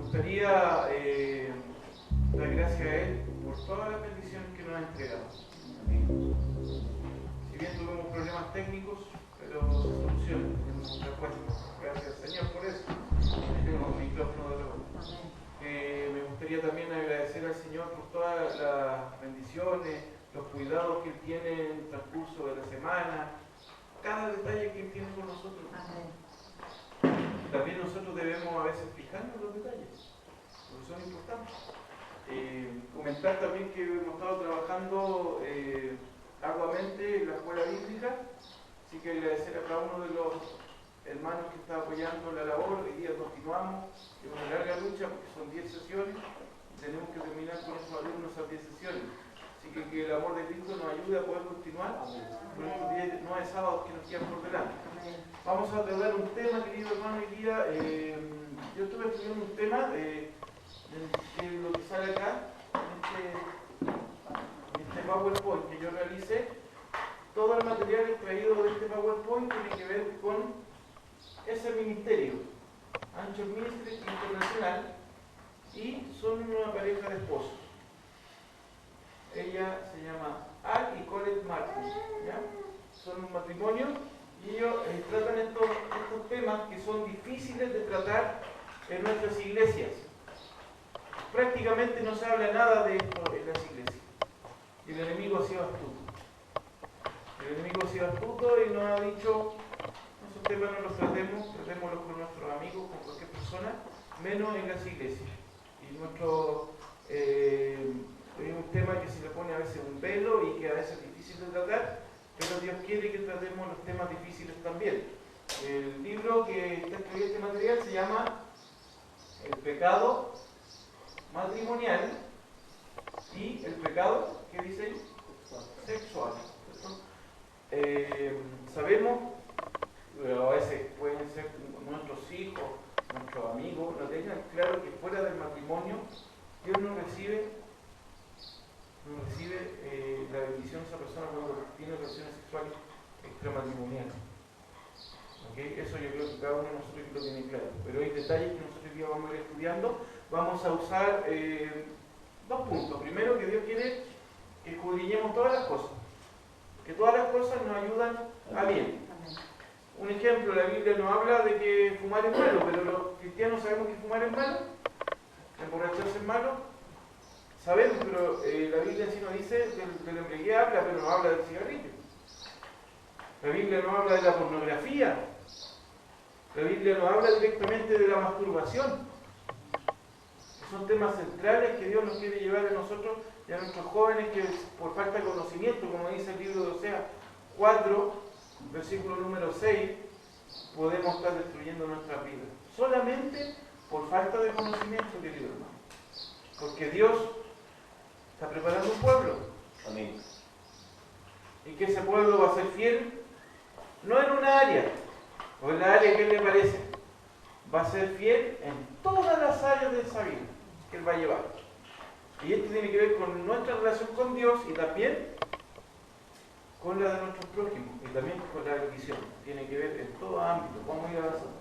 gustaría dar gracias a Él por todas las bendiciones que nos ha entregado. Si bien tuvimos problemas técnicos, pero se solucionan, tenemos respuesta. Gracias Señor por eso. Tenemos un micrófono de nuevo. Me gustaría también agradecer al Señor por todas las bendiciones, los cuidados que Él tiene en el transcurso de la semana, cada detalle que Él tiene con nosotros. También nosotros debemos a veces fijarnos en los detalles, porque son importantes. Comentar también que hemos estado trabajando arduamente en la escuela bíblica, así que agradecer a cada uno de los hermanos que está apoyando la labor. Hoy día continuamos, es una larga lucha porque son 10 sesiones, tenemos que terminar con esos alumnos esas 10 sesiones. Así que el amor de Cristo nos ayude a poder continuar con estos 10 9 sábados que nos quedan por delante. Vamos a tratar un tema, querido hermano, hoy día. Yo estuve estudiando un tema de lo que sale acá, en este PowerPoint que yo realicé. Todo el material extraído de este PowerPoint tiene que ver con ese ministerio, Anchor Ministry Internacional, y son una pareja de esposos. Ella se llama Al y Colette Martin, ¿ya? Son un matrimonio y ellos tratan estos temas que son difíciles de tratar en nuestras iglesias. Prácticamente no se habla nada de esto en las iglesias. Y el enemigo ha sido astuto. El enemigo ha sido astuto y nos ha dicho: esos temas no los tratémoslos con nuestros amigos, con cualquier persona, menos en las iglesias. Y es un tema que se le pone a veces un velo y que a veces es difícil de tratar, pero Dios quiere que tratemos los temas difíciles también. El libro que está escribiendo este material se llama El pecado matrimonial y el pecado, ¿qué dice ahí? Sexual. Sabemos, a veces pueden ser nuestros hijos, nuestros amigos, no tengan claro que fuera del matrimonio Dios no recibe la bendición de esa persona cuando tiene relaciones sexuales extramatrimoniales. ¿Okay? Eso yo creo que cada uno de nosotros lo tiene claro. Pero hay detalles que nosotros hoy día vamos a ir estudiando. Vamos a usar dos puntos. Primero, que Dios quiere que escudriñemos todas las cosas. Que todas las cosas nos ayudan a bien. Un ejemplo, la Biblia nos habla de que fumar es malo, pero los cristianos sabemos que fumar es malo, emborracharse es malo. Sabemos, pero la Biblia en sí no dice de la embriaguez habla, pero no habla del cigarrillo. La Biblia no habla de la pornografía. La Biblia no habla directamente de la masturbación. Son temas centrales que Dios nos quiere llevar a nosotros y a nuestros jóvenes que por falta de conocimiento, como dice el libro de Oseas 4, versículo número 6, podemos estar destruyendo nuestras vidas. Solamente por falta de conocimiento, querido hermano. Porque Dios está preparando un pueblo. Amén. Y que ese pueblo va a ser fiel, no en una área, o en la área que le parece. Va a ser fiel en todas las áreas de esa vida que Él va a llevar. Y esto tiene que ver con nuestra relación con Dios y también con la de nuestros prójimos y también con la bendición. Tiene que ver en todo ámbito. Vamos a ir avanzando.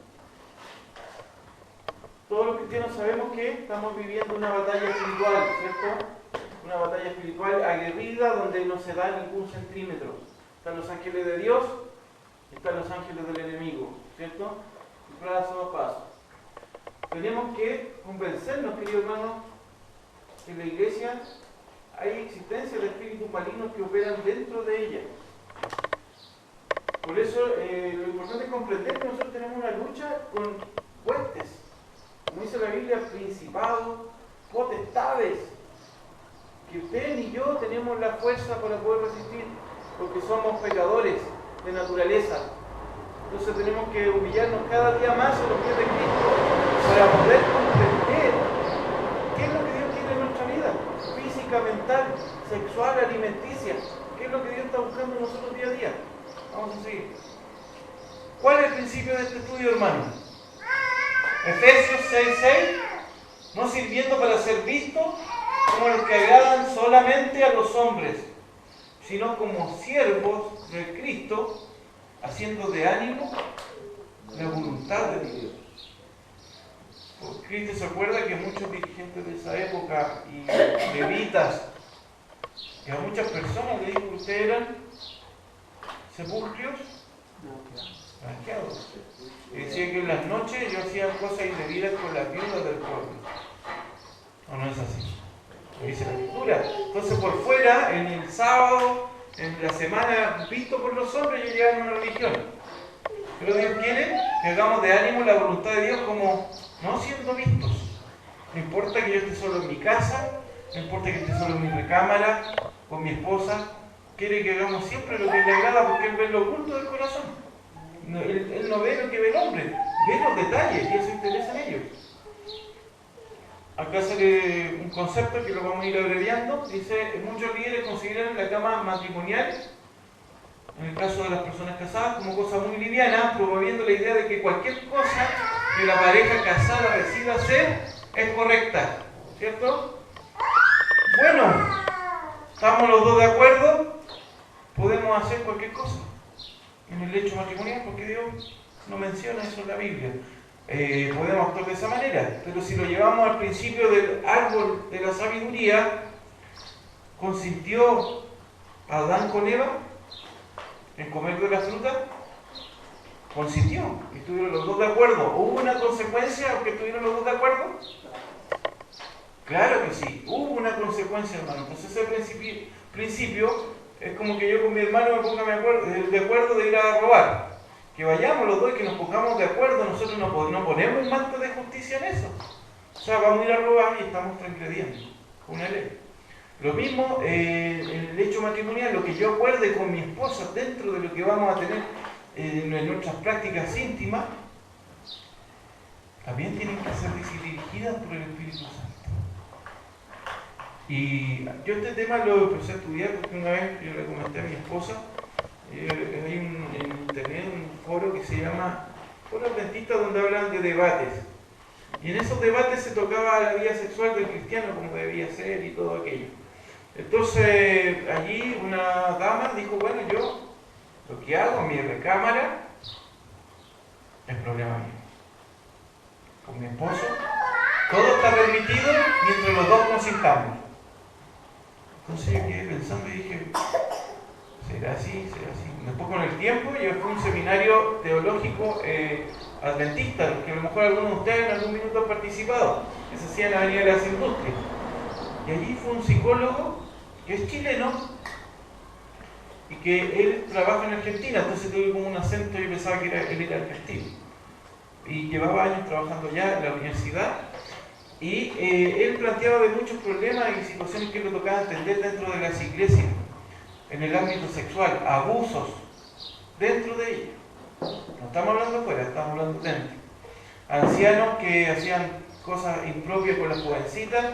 Todos los cristianos sabemos que estamos viviendo una batalla espiritual, ¿cierto? Una batalla espiritual aguerrida donde no se da ningún centímetro. Están los ángeles de Dios y están los ángeles del enemigo, ¿cierto? Paso a paso. Tenemos que convencernos, querido hermano, que en la iglesia hay existencia de espíritus malignos que operan dentro de ella. Por eso lo importante es comprender que nosotros tenemos una lucha con huestes, como dice la Biblia, principados, potestades, que usted ni yo tenemos la fuerza para poder resistir, porque somos pecadores de naturaleza. Entonces tenemos que humillarnos cada día más en los pies de Cristo para poder comprender qué es lo que Dios quiere en nuestra vida, física, mental, sexual, alimenticia. ¿Qué es lo que Dios está buscando en nosotros día a día? Vamos a seguir. ¿Cuál es el principio de este estudio, hermano? Efesios 6:6, no sirviendo para ser vistos como los que agradan solamente a los hombres, sino como siervos de Cristo, haciendo de ánimo la voluntad de Dios. Por Cristo se acuerda que muchos dirigentes de esa época y levitas, que a muchas personas le dijo que ustedes eran sepulcros blanqueados. Y decía que en las noches yo hacía cosas indebidas con las viudas del pueblo. ¿O no es así? Lo dice la Escritura. Entonces por fuera, en el sábado, en la semana, visto por los hombres, yo llegaba a una religión. Pero Dios quiere que hagamos de ánimo la voluntad de Dios como no siendo vistos. No importa que yo esté solo en mi casa, no importa que esté solo en mi recámara, con mi esposa, quiere que hagamos siempre lo que le agrada porque Él ve lo oculto del corazón. No, él no ve lo que ve el hombre, ve los detalles y Él se interesa en ellos. Acá sale un concepto que lo vamos a ir abreviando. Dice, muchos líderes consideran la cama matrimonial, en el caso de las personas casadas, como cosa muy liviana, promoviendo la idea de que cualquier cosa que la pareja casada decida hacer es correcta, ¿cierto? Bueno, estamos los dos de acuerdo, podemos hacer cualquier cosa en el lecho matrimonial porque Dios no menciona eso en la Biblia. Podemos actuar de esa manera, pero si lo llevamos al principio del árbol de la sabiduría, ¿consintió Adán con Eva en comer de la fruta? Consintió, y estuvieron los dos de acuerdo. ¿Hubo una consecuencia aunque estuvieron los dos de acuerdo? Claro que sí, hubo una consecuencia, hermano. Entonces ese principio es como que yo con mi hermano me ponga de acuerdo de ir a robar. Que vayamos los dos y que nos pongamos de acuerdo, nosotros no ponemos un manto de justicia en eso. O sea, vamos a ir a robar y estamos transgrediendo una ley. Lo mismo en el hecho matrimonial, lo que yo acuerde con mi esposa dentro de lo que vamos a tener en nuestras prácticas íntimas, también tienen que ser dirigidas por el Espíritu Santo. Y yo este tema lo empecé a estudiar porque una vez yo le comenté a mi esposa, hay en internet un foro que se llama Foro Adventista, donde hablan de debates. Y en esos debates se tocaba la vida sexual del cristiano, como debía ser y todo aquello. Entonces allí una dama dijo, bueno, yo lo que hago en mi recámara es problema mío. Con mi esposo, todo está permitido mientras los dos consintamos. Entonces yo quedé pensando y dije, ¿será así? ¿Será así? Después con el tiempo yo fui a un seminario teológico adventista, que a lo mejor algunos de ustedes en algún minuto han participado, que se hacía en la Avenida de las Industrias. Y allí fue un psicólogo que es chileno y que él trabaja en Argentina, entonces tuve como un acento, yo pensaba que él era argentino. Y llevaba años trabajando ya en la universidad y él planteaba de muchos problemas y situaciones que le tocaba entender dentro de las iglesias, en el ámbito sexual, abusos dentro de ella. No estamos hablando afuera, estamos hablando dentro. Ancianos que hacían cosas impropias con las jovencitas,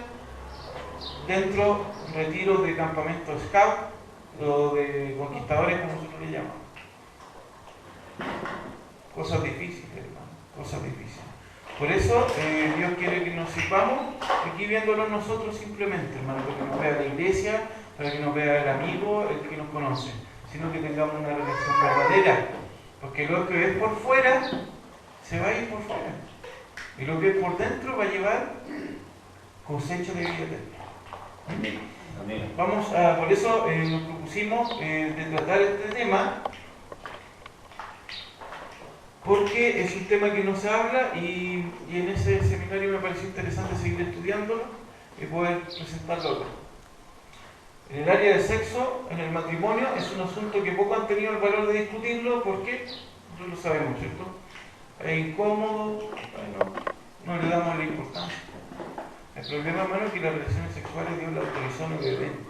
dentro retiros de campamento scout o de conquistadores, como nosotros le llamamos. Cosas difíciles, hermano, cosas difíciles. Por eso Dios quiere que nos sirvamos aquí viéndolo nosotros simplemente, hermano, para que nos vea la iglesia, para que nos vea el amigo, el que nos conoce, sino que tengamos una relación verdadera, porque lo que es por fuera se va a ir por fuera, y lo que es por dentro va a llevar cosecha de vida eterna. Amén. Vamos a, por eso nos propusimos de tratar este tema, porque es un tema que no se habla y en ese seminario me pareció interesante seguir estudiándolo y poder presentarlo acá. En el área de sexo, en el matrimonio, es un asunto que poco han tenido el valor de discutirlo porque nosotros lo sabemos, ¿cierto? Es incómodo, bueno, no le damos la importancia. El problema, hermano, es que las relaciones sexuales Dios las autorizó en el Edén.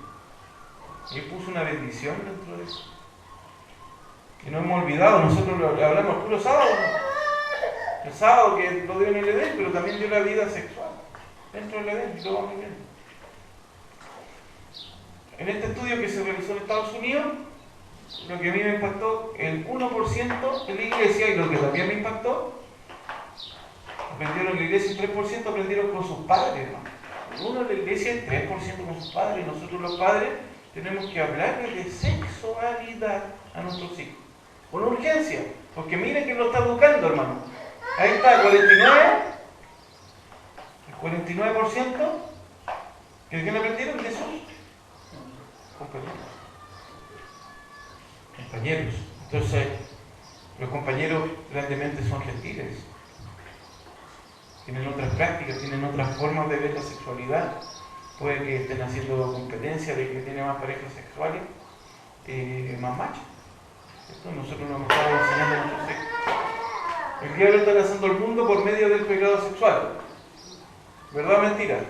Y Él puso una bendición dentro de eso. Que no hemos olvidado, nosotros lo hablamos el puro sábado, ¿no? El sábado que lo dio en el Edén, pero también dio la vida sexual dentro del Edén, y lo vamos viendo. En este estudio que se realizó en Estados Unidos, lo que a mí me impactó, el 1% de la iglesia, y lo que también me impactó, aprendieron la iglesia, el 3% aprendieron con sus padres, ¿no? Uno de la iglesia, el 3% con sus padres, y nosotros los padres tenemos que hablarles de sexualidad a nuestros hijos. Con urgencia, porque miren que lo está educando, hermano. Ahí está, 49. 49%, ¿de quién aprendieron? De sus compañeros. Entonces, los compañeros grandemente son gentiles. Tienen otras prácticas, tienen otras formas de ver la sexualidad. Puede que estén haciendo competencia de que tiene más parejas sexuales, más machos. Nosotros nos estamos enseñando nuestro sexo. El diablo está lanzando al mundo por medio del pecado sexual. ¿Verdad o mentira?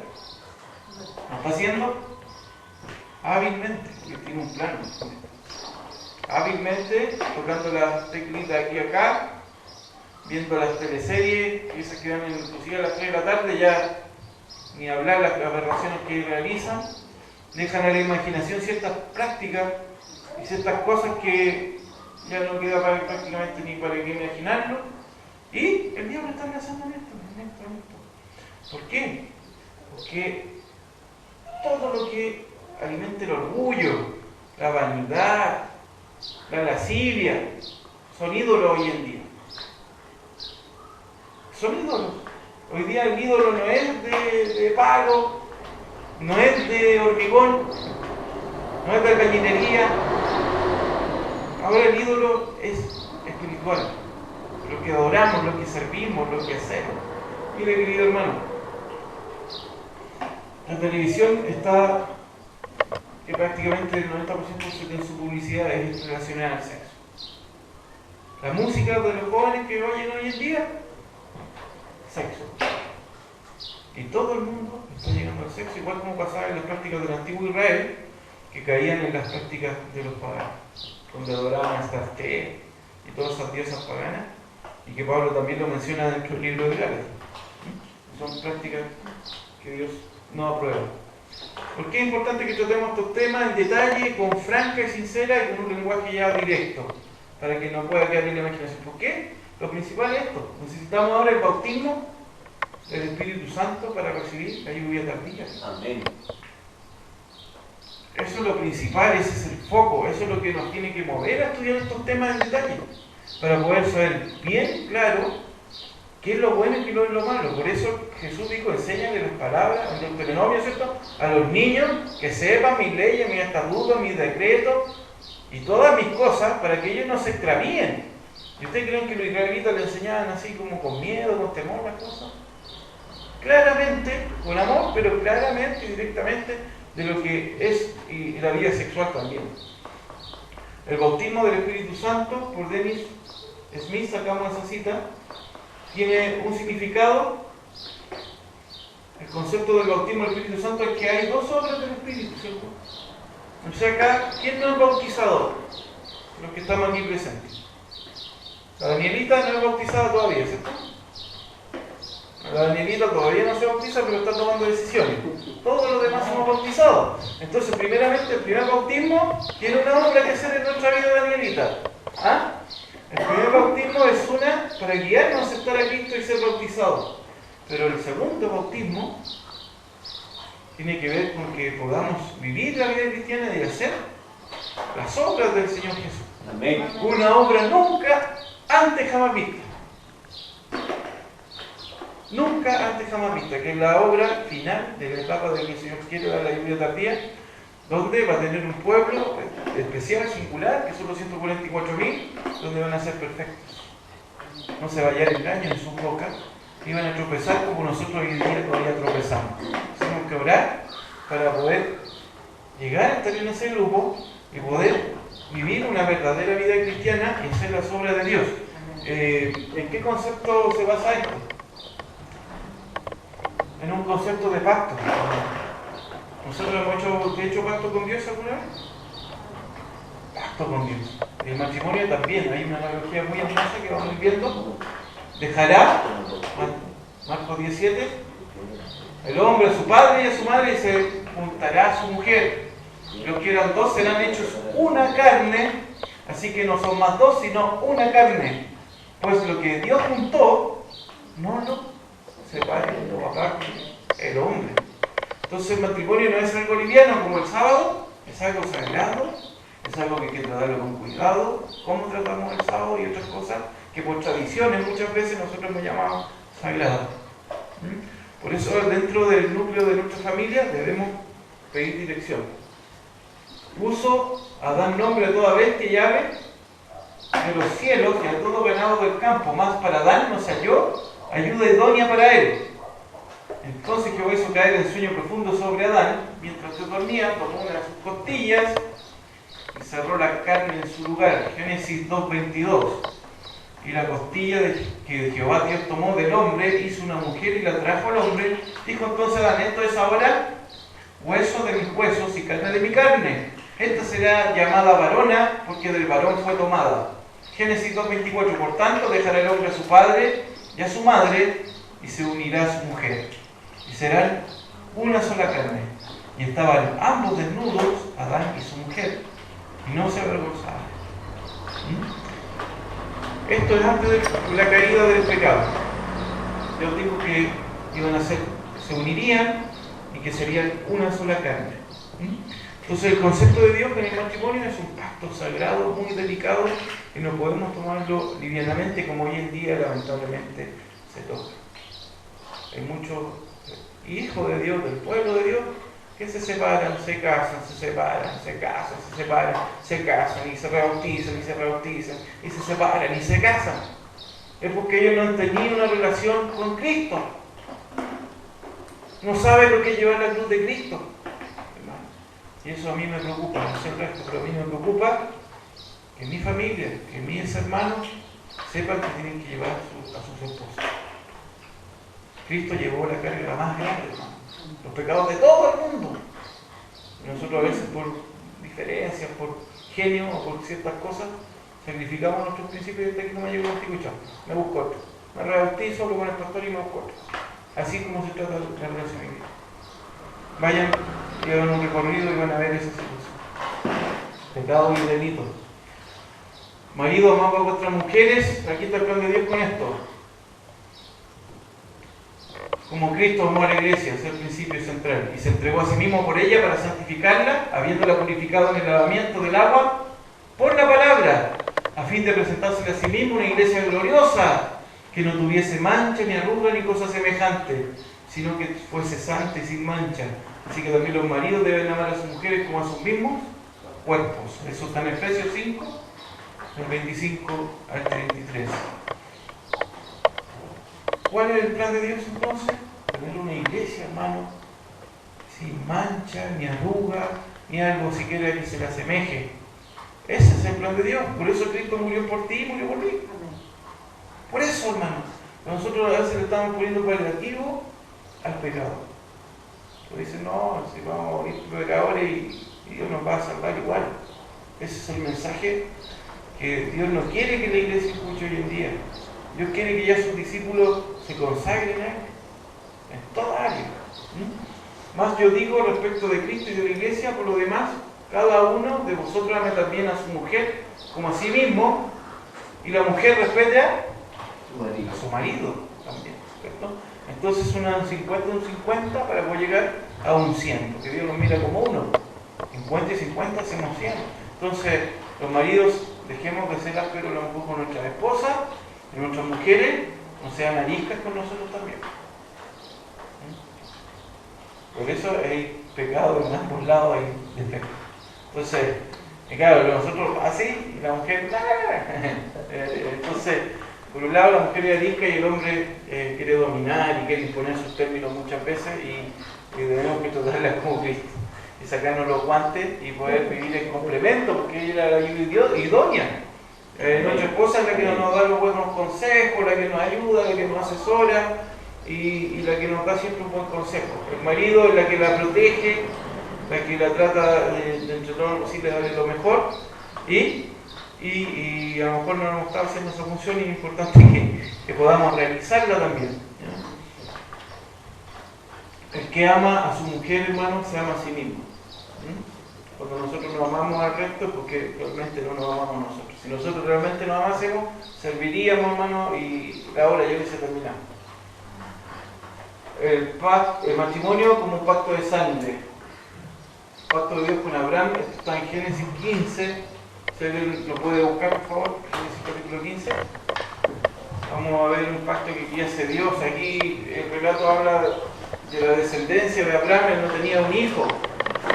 Lo está haciendo hábilmente. Él tiene un plan. Hábilmente, tocando las teclitas aquí y acá, viendo las teleseries, esas que dan inclusive a las 3 de la tarde, ya ni hablar las aberraciones que realizan, dejan a la imaginación ciertas prácticas y ciertas cosas que ya no queda prácticamente ni para qué imaginarlo, y el diablo está lanzando en esto. ¿Por qué? Porque todo lo que alimente el orgullo, la vanidad, la lascivia, son ídolos hoy en día. Son ídolos. Hoy día el ídolo no es de palo, no es de hormigón, no es de gallinería. Ahora el ídolo es espiritual. Lo que adoramos, lo que servimos, lo que hacemos. Mire, querido hermano, la televisión está, que prácticamente el 90% de su publicidad es relacionada al sexo. La música de los jóvenes que oyen hoy en día, sexo. Y todo el mundo está llegando al sexo, igual como pasaba en las prácticas del antiguo Israel, que caían en las prácticas de los paganos, donde adoraban a Astarte y todas esas diosas paganas, y que Pablo también lo menciona dentro del libro de Gálatas. Son prácticas que Dios no aprueba. ¿Por qué es importante que tratemos estos temas en detalle, con franca y sincera y con un lenguaje ya directo, para que no pueda quedar en la imaginación? ¿Por qué? Lo principal es esto. Necesitamos ahora el bautismo del Espíritu Santo para recibir la lluvia tardía. Amén. Eso es lo principal, ese es el foco, eso es lo que nos tiene que mover a estudiar estos temas en detalle, para poder saber bien claro qué es lo bueno y qué es lo malo. Por eso Jesús dijo, enséñale las palabras, en Deuteronomio, ¿cierto?, a los niños que sepan mis leyes, mis estatutos, mis decretos y todas mis cosas, para que ellos no se extravíen. ¿Y ustedes creen que los israelitas le enseñaban así como con miedo, con temor las cosas? Claramente, con amor, pero claramente y directamente de lo que es y la vida sexual también. El bautismo del Espíritu Santo, por Dennis Smith, sacamos esa cita, tiene un significado. El concepto del bautismo del Espíritu Santo es que hay dos obras del Espíritu, ¿cierto? O sea, acá, ¿quién no es bautizador? Los que estamos aquí presentes. La Danielita no es bautizada todavía, ¿cierto? La Danielita todavía no se bautiza, pero está tomando decisiones. Todos los demás somos bautizados. Entonces, primeramente, el primer bautismo tiene una obra que hacer en nuestra vida, Danielita. ¿Ah? El primer bautismo es una para guiarnos a aceptar a Cristo y ser bautizados. Pero el segundo bautismo tiene que ver con que podamos vivir la vida cristiana y hacer las obras del Señor Jesús. Amén. Una obra nunca antes jamás vista. Nunca antes jamás vista, que es la obra final de la etapa de que el Señor quiere dar la lluvia tardía, donde va a tener un pueblo especial, singular, que son los 144.000, donde van a ser perfectos. No se va a hallar engaño en sus bocas, y van a tropezar como nosotros hoy en día todavía tropezamos. Tenemos que orar para poder llegar a estar en ese grupo y poder vivir una verdadera vida cristiana y hacer las obras de Dios. ¿En qué concepto se basa esto? En un concepto de pacto. ¿Nosotros hemos hecho pacto con Dios alguna vez? Pacto con Dios. El matrimonio también, hay una analogía muy hermosa que vamos viendo. Dejará, Marcos 17, el hombre a su padre y a su madre y se juntará a su mujer. Los que eran dos serán hechos una carne, así que no son más dos, sino una carne. Pues lo que Dios juntó, no lo separe o aparte el hombre. Entonces el matrimonio no es algo liviano como el sábado, es algo sagrado, es algo que hay que tratarlo con cuidado, cómo tratamos el sábado y otras cosas que por tradiciones muchas veces nosotros nos llamamos sagradas. Por eso dentro del núcleo de nuestra familia debemos pedir dirección. Puso Adán nombre a toda bestia y ave de los cielos y a todo ganado del campo, más para Adán no se halló ayuda idónea para él. Entonces Jehová hizo caer en sueño profundo sobre Adán, mientras se dormía, tomó una de sus costillas y cerró la carne en su lugar. Génesis 2:22. Y la costilla que Jehová Dios tomó del hombre, hizo una mujer y la trajo al hombre. Dijo entonces Adán, esto es ahora hueso de mis huesos y carne de mi carne. Esta será llamada varona, porque del varón fue tomada. Génesis 2:24. Por tanto, dejará el hombre a su padre y a su madre, y se unirá a su mujer, y serán una sola carne. Y estaban ambos desnudos, Adán y su mujer, y no se avergonzaban. Esto es antes de la caída del pecado. Yo digo que se unirían y que serían una sola carne. Entonces el concepto de Dios en el matrimonio es un pacto sagrado, muy delicado, y no podemos tomarlo livianamente como hoy en día lamentablemente se toca. Hay muchos hijos de Dios, del pueblo de Dios, que se separan, se casan, se separan, se casan, se separan, se casan y se rebautizan y se rebautizan y se separan y se casan. Es porque ellos no han tenido una relación con Cristo. No saben lo que es llevar la cruz de Cristo. Y eso a mí me preocupa, no sé el resto, pero a mí me preocupa que mi familia, que mis hermanos sepan que tienen que llevar a sus esposas. Cristo llevó la carga más grande, hermano. Los pecados de todo el mundo. Y nosotros a veces por diferencias, por genio o por ciertas cosas, sacrificamos nuestros principios y hasta aquí no me llevo contigo y chao, me busco otro. Me rebautizo, hablo con el pastor y me busco otro. Así como se trata la relación en Cristo. Vayan y hagan un recorrido y van a ver esa situación. Pecados y delitos. Marido, amado a vuestras mujeres, aquí está el plan de Dios con esto. Como Cristo amó a la iglesia, es el principio central, y se entregó a sí mismo por ella para santificarla, habiéndola purificado en el lavamiento del agua por la palabra, a fin de presentársela a sí mismo una iglesia gloriosa, que no tuviese mancha, ni arruga, ni cosa semejante, sino que fuese santa y sin mancha. Así que también los maridos deben amar a sus mujeres como a sus mismos cuerpos. Eso está en Efesios 5, del 25 al 33. ¿Cuál es el plan de Dios entonces? Tener una iglesia, hermano, sin mancha, ni arruga, ni algo siquiera que se le asemeje. Ese es el plan de Dios. Por eso Cristo murió por ti y murió por mí. Por eso, hermano. Nosotros a veces le estamos poniendo paliativo al pecado. Pero dicen, no, si vamos a morir pecadores y Dios nos va a salvar igual. Ese es el mensaje que Dios no quiere que la iglesia escuche hoy en día. Dios quiere que ya sus discípulos se consagren a Él en toda área. Más yo digo respecto de Cristo y de la iglesia, por lo demás, cada uno de vosotros ame también a su mujer como a sí mismo, y la mujer respete a su marido también, ¿cierto? Entonces un 50 y un 50 para poder llegar a un 100, porque Dios nos mira como uno. 50 y 50 hacemos 100. Entonces, los maridos, dejemos de ser ásperos con nuestras esposas, y nuestras mujeres no sean ariscas con nosotros también. Por eso hay pecado en ambos lados, hay defecto. Entonces, claro, nosotros así, y la mujer, entonces, por un lado la mujer es arisca y el hombre quiere dominar y quiere imponer sus términos muchas veces, y debemos que tratarla como Cristo y sacarnos los guantes y poder vivir en complemento, porque ella era la ayuda idónea. Nuestra esposa es la que nos da los buenos consejos, la que nos ayuda, la que nos asesora y la que nos da siempre un buen consejo. El marido es la que la protege, la que la trata de entre todo lo posible darle lo mejor y a lo mejor no nos está haciendo esa función y es importante que podamos realizarla también. El que ama a su mujer, hermano, se ama a sí mismo. Cuando nosotros nos amamos al resto es porque realmente no nos amamos a nosotros. Si nosotros realmente nos amásemos, serviríamos, hermano, y la obra ya hubiese terminado. El matrimonio como un pacto de sangre. El pacto de Dios con Abraham, esto está en Génesis 15. ¿Usted lo puede buscar, por favor? Génesis capítulo 15. Vamos a ver un pacto que aquí hace Dios. Aquí el relato habla de la descendencia de Abraham. Él no tenía un hijo,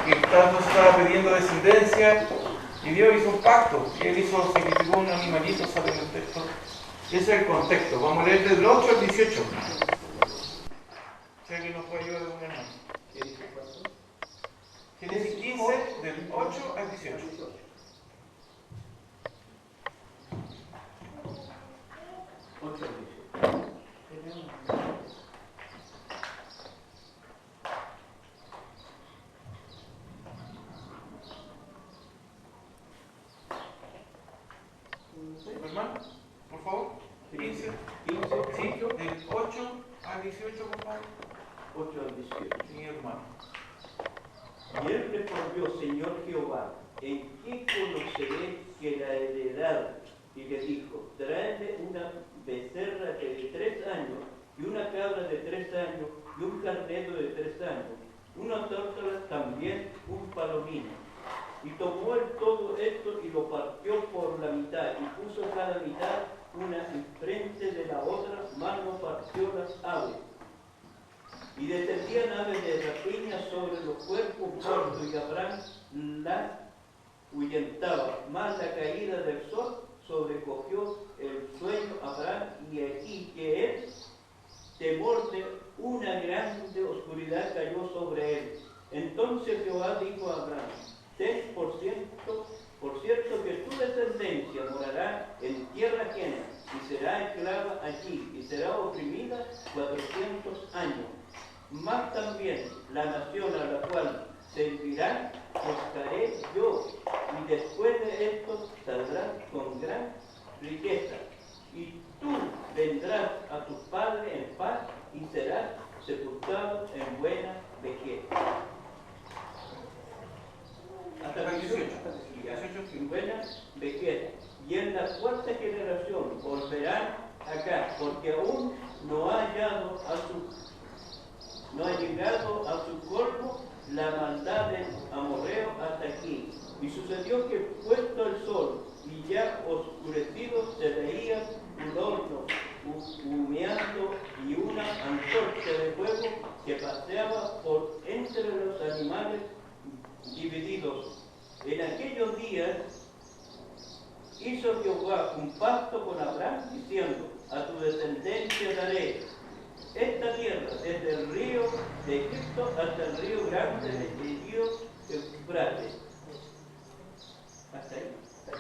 que tanto estaba pidiendo descendencia, y Dios hizo un pacto, y él sacrificó un animalito, sale en el texto. Ese es el contexto. Vamos a leer del 8 al 18. Si alguien nos puede ayudar de un hermano. Génesis 15, del 8 al 18. 8 al 18. Hermano, por favor. 15. Sí, del 8 al 18, por favor. 8 al 18. Sí, hermano. Y él respondió: Señor Jehová, ¿en qué conoceré que la heredad? Y le dijo: tráeme una becerra de 3 años, y una cabra de 3 años, y un carnero de 3 años, una tórtola también, un palomino. Y tomó él todo esto y lo partió por la mitad, y puso cada mitad una enfrente de la otra, mas no partió las aves. Y descendían aves de rapiña sobre los cuerpos muertos, y Abraham las ahuyentaba. Mas la caída del sol sobrecogió el sueño a Abraham, y aquí que él, temor de una grande oscuridad cayó sobre él. Entonces Jehová dijo a Abraham: ten por cierto que tu descendencia morará en tierra ajena, y será esclava allí, y será oprimida 400 años. Mas también la nación a la cual servirán buscaré yo, y después de esto saldrán con gran riqueza. Y tú vendrás a tu padre en paz, y serás sepultado en buena vejez. Hasta el 18, en buena vejez. Y en la cuarta generación volverán acá, porque aún no ha llegado a su colmo la maldad del amorreo hasta aquí. Y sucedió que puesto el sol y ya oscurecido, se veía un horno humeando y una antorcha de fuego que paseaba por entre los animales divididos. En aquellos días hizo Jehová un pacto con Abraham, diciendo: a tu descendencia daré esta tierra, desde el río de Egipto hasta el río grande del río Eufrates. Hasta ahí.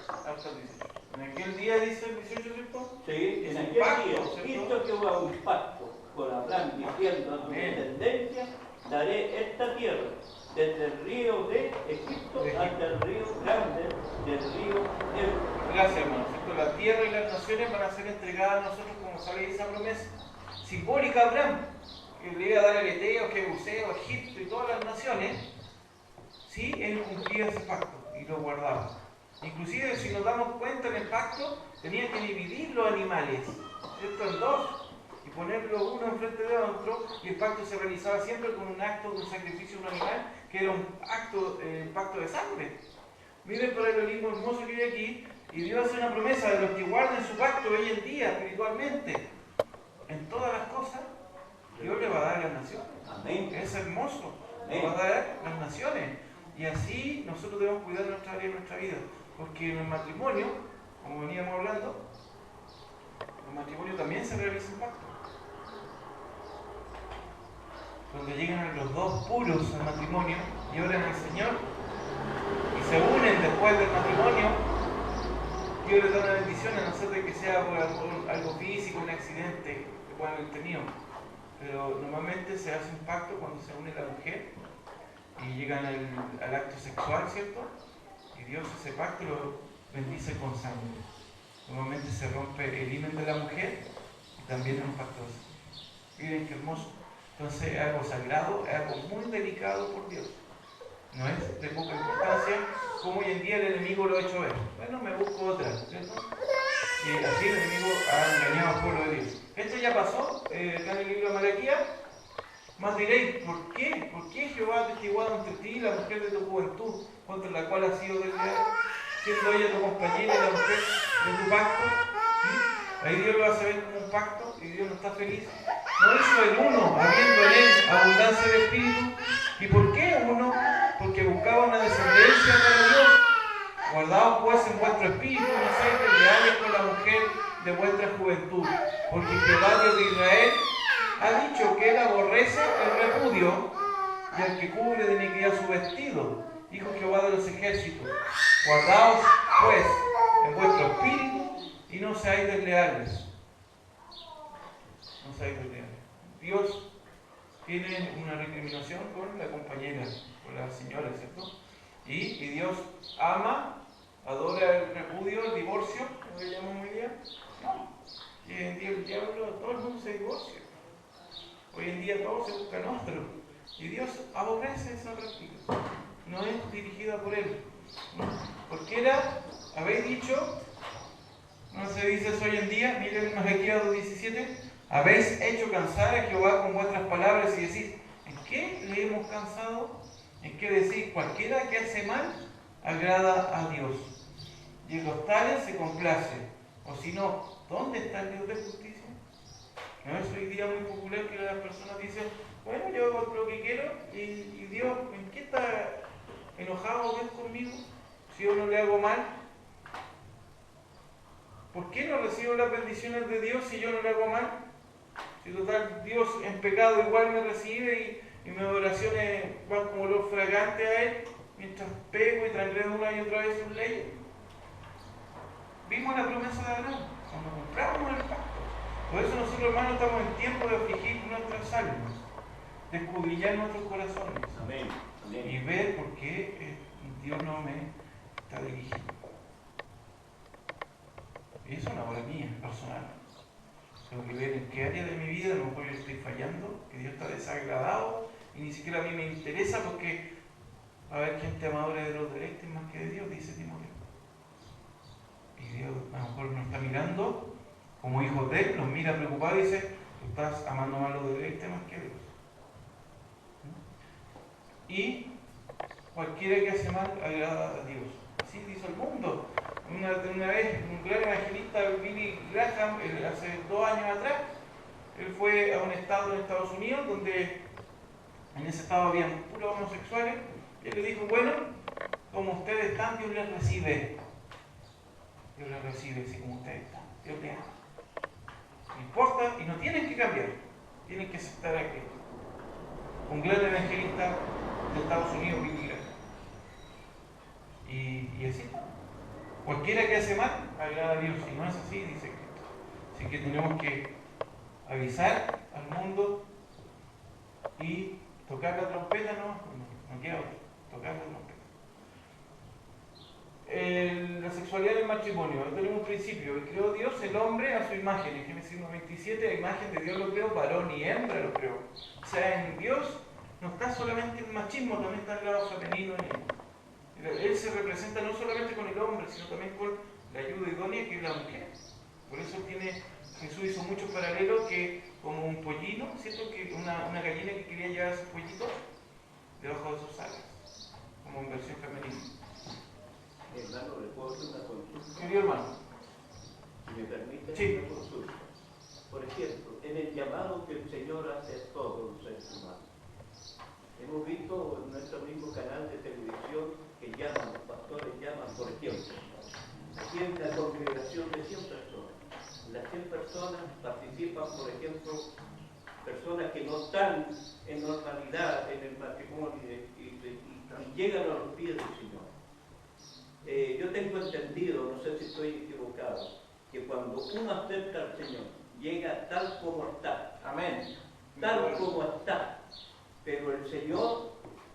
Hasta el 18. En aquel día dice el 18, ¿cierto? Sí, en aquel día hizo Jehová un pacto con Abraham, diciendo: a tu descendencia daré esta tierra, desde el río de Egipto hasta el río grande del río Eufrates. Gracias, hermano. La tierra y las naciones van a ser entregadas a nosotros, como sale esa promesa simbólica a Abraham, que le iba a dar el Eteo, Jebuseo, Egipto y todas las naciones. Sí, él cumplía ese pacto y lo guardaba. Inclusive, si nos damos cuenta, en el pacto tenía que dividir los animales, ¿cierto?, en dos, y ponerlo uno enfrente de otro, y el pacto se realizaba siempre con un acto de un sacrificio de un animal, que era un pacto de sangre. Miren el paralelismo hermoso que hay aquí, y Dios hace una promesa de los que guarden su pacto hoy en día, espiritualmente, en todas las cosas. Dios le va a dar a las naciones. Amén. Es hermoso. Amén. Le va a dar las naciones. Y así nosotros debemos cuidar nuestra área y nuestra vida. Porque en el matrimonio, como veníamos hablando, en el matrimonio también se realiza un pacto. Cuando llegan los dos puros al matrimonio y oran al Señor y se unen después del matrimonio, Dios les da una bendición, a no ser de que sea por algo físico, un accidente que puedan haber tenido. Pero normalmente se hace un pacto cuando se une la mujer y llegan al acto sexual, ¿cierto? Y Dios ese pacto lo bendice con sangre. Normalmente se rompe el himen de la mujer y también es un pacto de sangre. Miren qué hermoso. Entonces es algo sagrado, es algo muy delicado por Dios. No es de poca importancia, como hoy en día el enemigo lo ha hecho ver. Bueno, me busco otra, ¿cierto? Y así el enemigo ha engañado al pueblo de Dios. Esto ya pasó acá en el libro de Malaquías. Más diréis, ¿por qué? ¿Por qué Jehová ha testiguado ante ti la mujer de tu juventud, contra la cual has sido desleal, siendo ella tu compañera y la mujer de tu pacto? ¿Sí? Ahí Dios lo hace ver como un pacto y Dios no está feliz. No hizo el uno, habiendo en él abundancia de espíritu. ¿Y por qué uno? Porque buscaba una descendencia para Dios. Guardaos pues en vuestro espíritu, no seáis leales con la mujer de vuestra juventud, porque Jehová Dios de Israel ha dicho que él aborrece el repudio y al que cubre de iniquidad su vestido, dijo Jehová de los ejércitos. Guardaos pues en vuestro espíritu y no seáis desleales. No seáis desleales. Dios tiene una recriminación con la compañera, con la señora, ¿cierto? Y Dios ama, adora el repudio, el divorcio, ¿cómo le llamamos hoy día? No. Y hoy en día el diablo, todo el mundo se divorcia. Hoy en día todos se buscan otro. Y Dios aborrece esa práctica. No es dirigida por Él. Porque era, habéis dicho, no se dice eso hoy en día, miren Malaquías 2:17, habéis hecho cansar a Jehová con vuestras palabras y decís, ¿en qué le hemos cansado? ¿En qué decir? Cualquiera que hace mal agrada a Dios. Y en los tales se complace. O si no, ¿dónde está el Dios de justicia? ¿No es hoy día muy popular que las personas dicen, bueno, yo hago lo que quiero y Dios, ¿en qué está enojado Dios conmigo? Si yo no le hago mal. ¿Por qué no recibo las bendiciones de Dios si yo no le hago mal? Si total Dios en pecado igual me recibe y mis oraciones van como olor fragante a Él, mientras pego y transgredo una y otra vez sus leyes. Vimos la promesa de Abraham cuando compramos el pacto. Por eso nosotros, hermanos, estamos en tiempo de afligir nuestras almas, de escudriñar nuestros corazones. Amén. Amén. Y ver por qué Dios no me está dirigiendo. Y eso es una obra mía, personal. Tengo que ver en qué área de mi vida a lo mejor yo estoy fallando, que Dios está desagradado y ni siquiera a mí me interesa porque a ver quién te amadora de los deleites más que de Dios, dice Timoteo. Y Dios a lo mejor nos está mirando como hijos de Él, nos mira preocupado y dice, tú estás amando más los deleites más que Dios. Y cualquiera que hace mal agrada a Dios. Así dice el mundo. Una vez un gran evangelista, Billy Graham, hace 2 años atrás, él fue a un estado en Estados Unidos donde en ese estado había puros homosexuales y él le dijo, bueno, como ustedes están, Dios les recibe. Dios les recibe así como ustedes están. Dios les ama. No importa y no tienen que cambiar, tienen que aceptar a Cristo. Un gran evangelista de Estados Unidos, Billy Graham. Y así. Cualquiera que hace mal, agrada a Dios. Si no es así, dice Cristo. Así que tenemos que avisar al mundo y tocar la trompeta, no queda otro. Tocar la trompeta. La sexualidad del matrimonio. Tenemos un principio. Creó Dios el hombre a su imagen. En Génesis 1:27, la imagen de Dios lo creó, varón y hembra lo creó. O sea, en Dios no está solamente el machismo, también está el lado femenino. Él se representa no solamente con el hombre, sino también con la ayuda idónea que es la mujer. Por eso Jesús hizo muchos paralelos que como un pollino, ¿cierto? Que una gallina que quería llevar a sus pollitos debajo de sus alas, como en versión femenina. Hermano, ¿le puedo hacer una consulta? Querido hermano. Si me permite, sí. una consulta. Por ejemplo, en el llamado que el Señor hace a todos los seres humanos, hemos visto en nuestro mismo canal de televisión que llaman, los pastores llaman, por ejemplo, aquí hay una congregación de 100 personas. Las 100 personas participan, por ejemplo, personas que no están en normalidad en el matrimonio y llegan a los pies del Señor. Yo tengo entendido, no sé si estoy equivocado, que cuando uno acepta al Señor, llega tal como está. Amén. Tal como está. Pero el Señor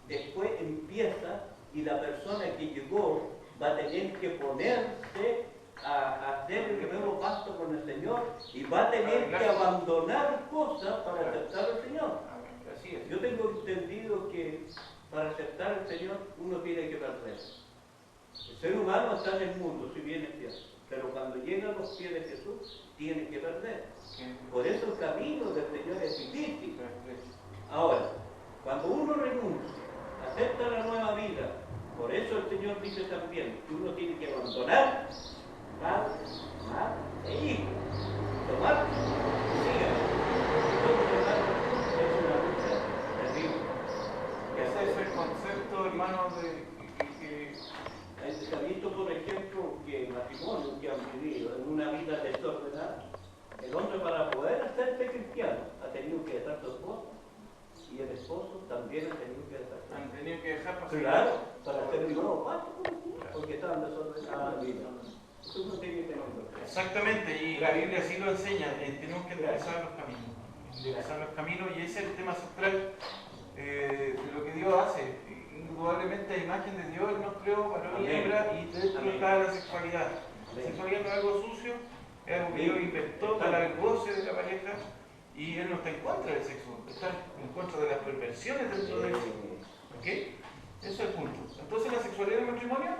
después empieza y la persona que llegó va a tener que ponerse a hacer el nuevo pacto con el Señor y va a tener que abandonar cosas para aceptar al Señor. Así es. Yo tengo entendido que para aceptar al Señor uno tiene que perder. El ser humano está en el mundo, si bien es cierto, pero cuando llega a los pies de Jesús tiene que perder. Por eso el camino del Señor es difícil. Ahora, cuando uno renuncia, acepta la nueva vida, por eso el Señor dice también que uno tiene que abandonar padre, madre e hijo. tomar, sigan. Entonces, hermano, es una lucha terrible. Ese es el concepto, hermano, Se ha visto, por ejemplo, que matrimonios que han vivido en una vida desordenada, el hombre para poder hacerse cristiano ha tenido que dejar su esposa y el esposo también ha tenido que dejar su esposa. han tenido que dejar pasar. Claro, para ser un nuevo paso, porque estaban desordenadas la vida. Eso no tiene que tener. Exactamente, y la Biblia así lo enseña, tenemos que enderezar los caminos. Enderezar los caminos, y ese es el tema central de lo que Dios hace. Indudablemente, la imagen de Dios Él nos creó varón y hembra, y dentro está la sexualidad. La sexualidad no es algo sucio, es algo que Dios inventó para el goce de la pareja, y Él no está en contra del sexo, está en contra de las perversiones dentro del sexo. ¿Ok? Ese es el punto. Entonces, la sexualidad del matrimonio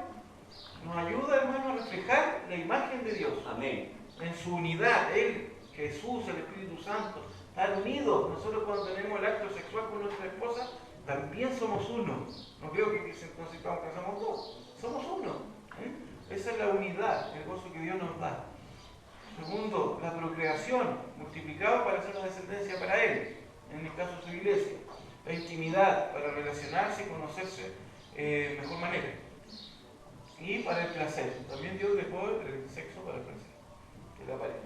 nos ayuda, hermano, a reflejar la imagen de Dios. Amén. En su unidad, Él, Jesús, el Espíritu Santo, están unidos. Nosotros cuando tenemos el acto sexual con nuestra esposa, también somos uno. No creo que nos sintamos que somos dos. Somos uno. Esa es la unidad, el gozo que Dios nos da. Segundo, la procreación, multiplicado para hacer una descendencia para Él, en el caso de su iglesia. La intimidad, para relacionarse y conocerse de mejor manera. Y para el placer. También Dios dejó el sexo para el placer, que la pareja.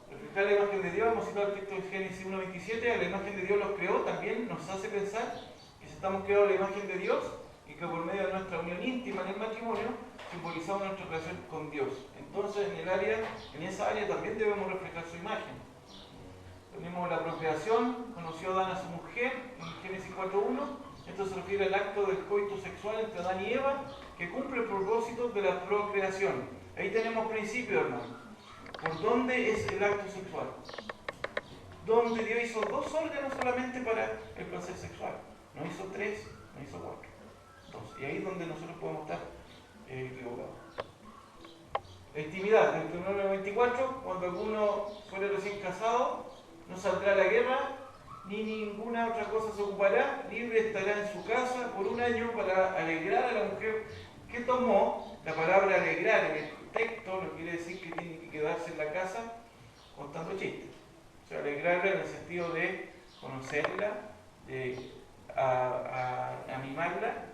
Reflejar la imagen de Dios, hemos citado el texto de Génesis 1:27, a la imagen de Dios los creó, también nos hace pensar que si estamos creados a la imagen de Dios y que por medio de nuestra unión íntima en el matrimonio simbolizamos nuestra relación con Dios. Entonces en esa área también debemos reflejar su imagen. Tenemos la procreación, conoció Adán a su mujer en Génesis 4:1. Esto se refiere al acto del coito sexual entre Adán y Eva, que cumple el propósito de la procreación. Ahí tenemos principio, hermano. ¿Por dónde es el acto sexual? Donde Dios hizo 2 órganos solamente para el placer sexual. No hizo 3, no hizo 4. 2. Y ahí es donde nosotros podemos estar equivocados. La intimidad, en Deuteronomio 24, cuando alguno fuera recién casado, no saldrá a la guerra, ni ninguna otra cosa se ocupará, libre estará en su casa por 1 año para alegrar a la mujer que tomó. La palabra alegrar en el texto no quiere decir que tiene que quedarse en la casa contando chistes. O sea, alegrarla en el sentido de conocerla, de animarla,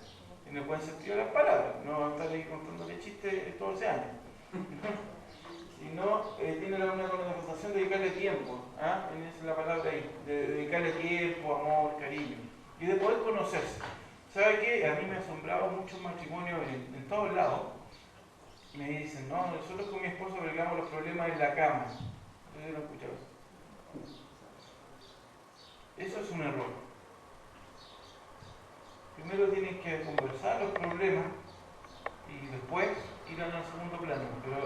en el buen sentido de las palabras. No estar ahí contándole chistes todo ese año. Sino tiene una connotación de dedicarle tiempo. Esa es la palabra ahí, de dedicarle tiempo, amor, cariño. Y de poder conocerse. ¿Sabe qué? A mí me asombraba mucho el matrimonio en todos lados. Me dicen, no, nosotros con mi esposo arreglamos los problemas en la cama. Ustedes no escuchan eso. Eso es un error. Primero tienen que conversar los problemas y después ir al segundo plano. Pero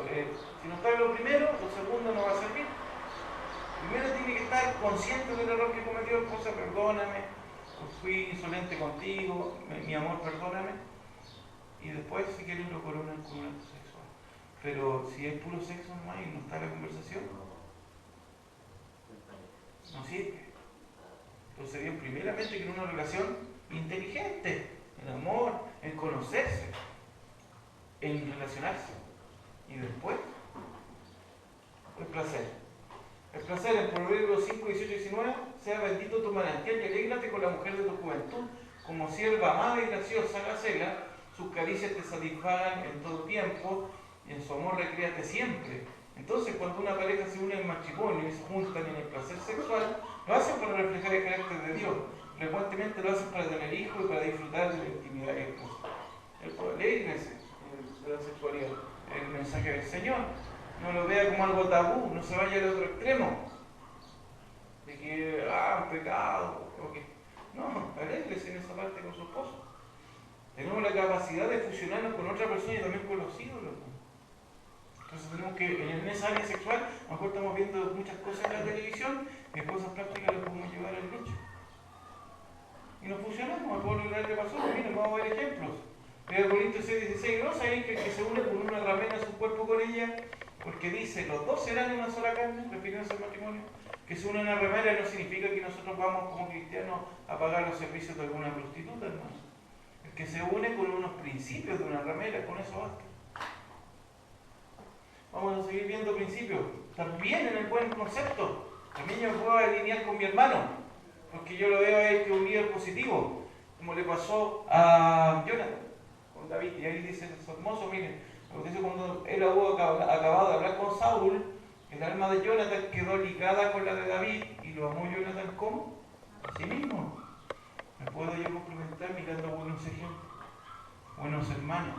si no está en lo primero, lo segundo no va a servir. Primero tiene que estar consciente del error que cometió la esposa, perdóname, fui insolente contigo, mi amor, perdóname. Y después, si quieren, lo coronan con un acto sexual. Pero si es puro sexo nomás y no está la conversación, no sirve. Entonces, bien, primeramente que una relación inteligente, en amor, en conocerse, en relacionarse. Y después, el placer. El placer, en Proverbios 5, 18 y 19, sea bendito tu manantial y alégrate con la mujer de tu juventud, como sierva amada y graciosa, hágasela, sus caricias te satisfagan en todo tiempo, y en su amor recréate siempre. Entonces, cuando una pareja se une en matrimonio y se juntan en el placer sexual, lo hacen para reflejar el carácter de Dios. Frecuentemente lo hacen para tener hijos y para disfrutar de la intimidad y el gozo. Alégrese de la sexualidad, el mensaje del Señor. No lo vea como algo tabú, no se vaya al otro extremo. De que, un pecado, o que... No, alégrese en esa parte con su esposo. Tenemos la capacidad de fusionarnos con otra persona y también con los ídolos. Entonces tenemos que, en esa área sexual, a lo mejor estamos viendo muchas cosas en la televisión, y cosas prácticas las podemos llevar al hecho. Y nos fusionamos, al pueblo de pasó, miren, vamos a ver ejemplos. En Corintios 6:16, ¿no saben que el que se une con una ramera a su cuerpo con ella? Porque dice, los dos serán una sola carne, refiriéndose al matrimonio. Que se une una ramera no significa que nosotros vamos como cristianos a pagar los servicios de alguna prostituta, hermano. Que se une con unos principios de una ramera, con eso basta. Vamos a seguir viendo principios. También en el buen concepto. También yo me puedo alinear con mi hermano, porque yo lo veo a él que un líder positivo, como le pasó a Jonathan con David. Y ahí dice, es hermoso, miren, acontece cuando él hubo acabado de hablar con Saúl, el alma de Jonathan quedó ligada con la de David, y lo amó Jonathan como a sí mismo. Me puedo yo complementar mirando buenos ejemplos, buenos hermanos.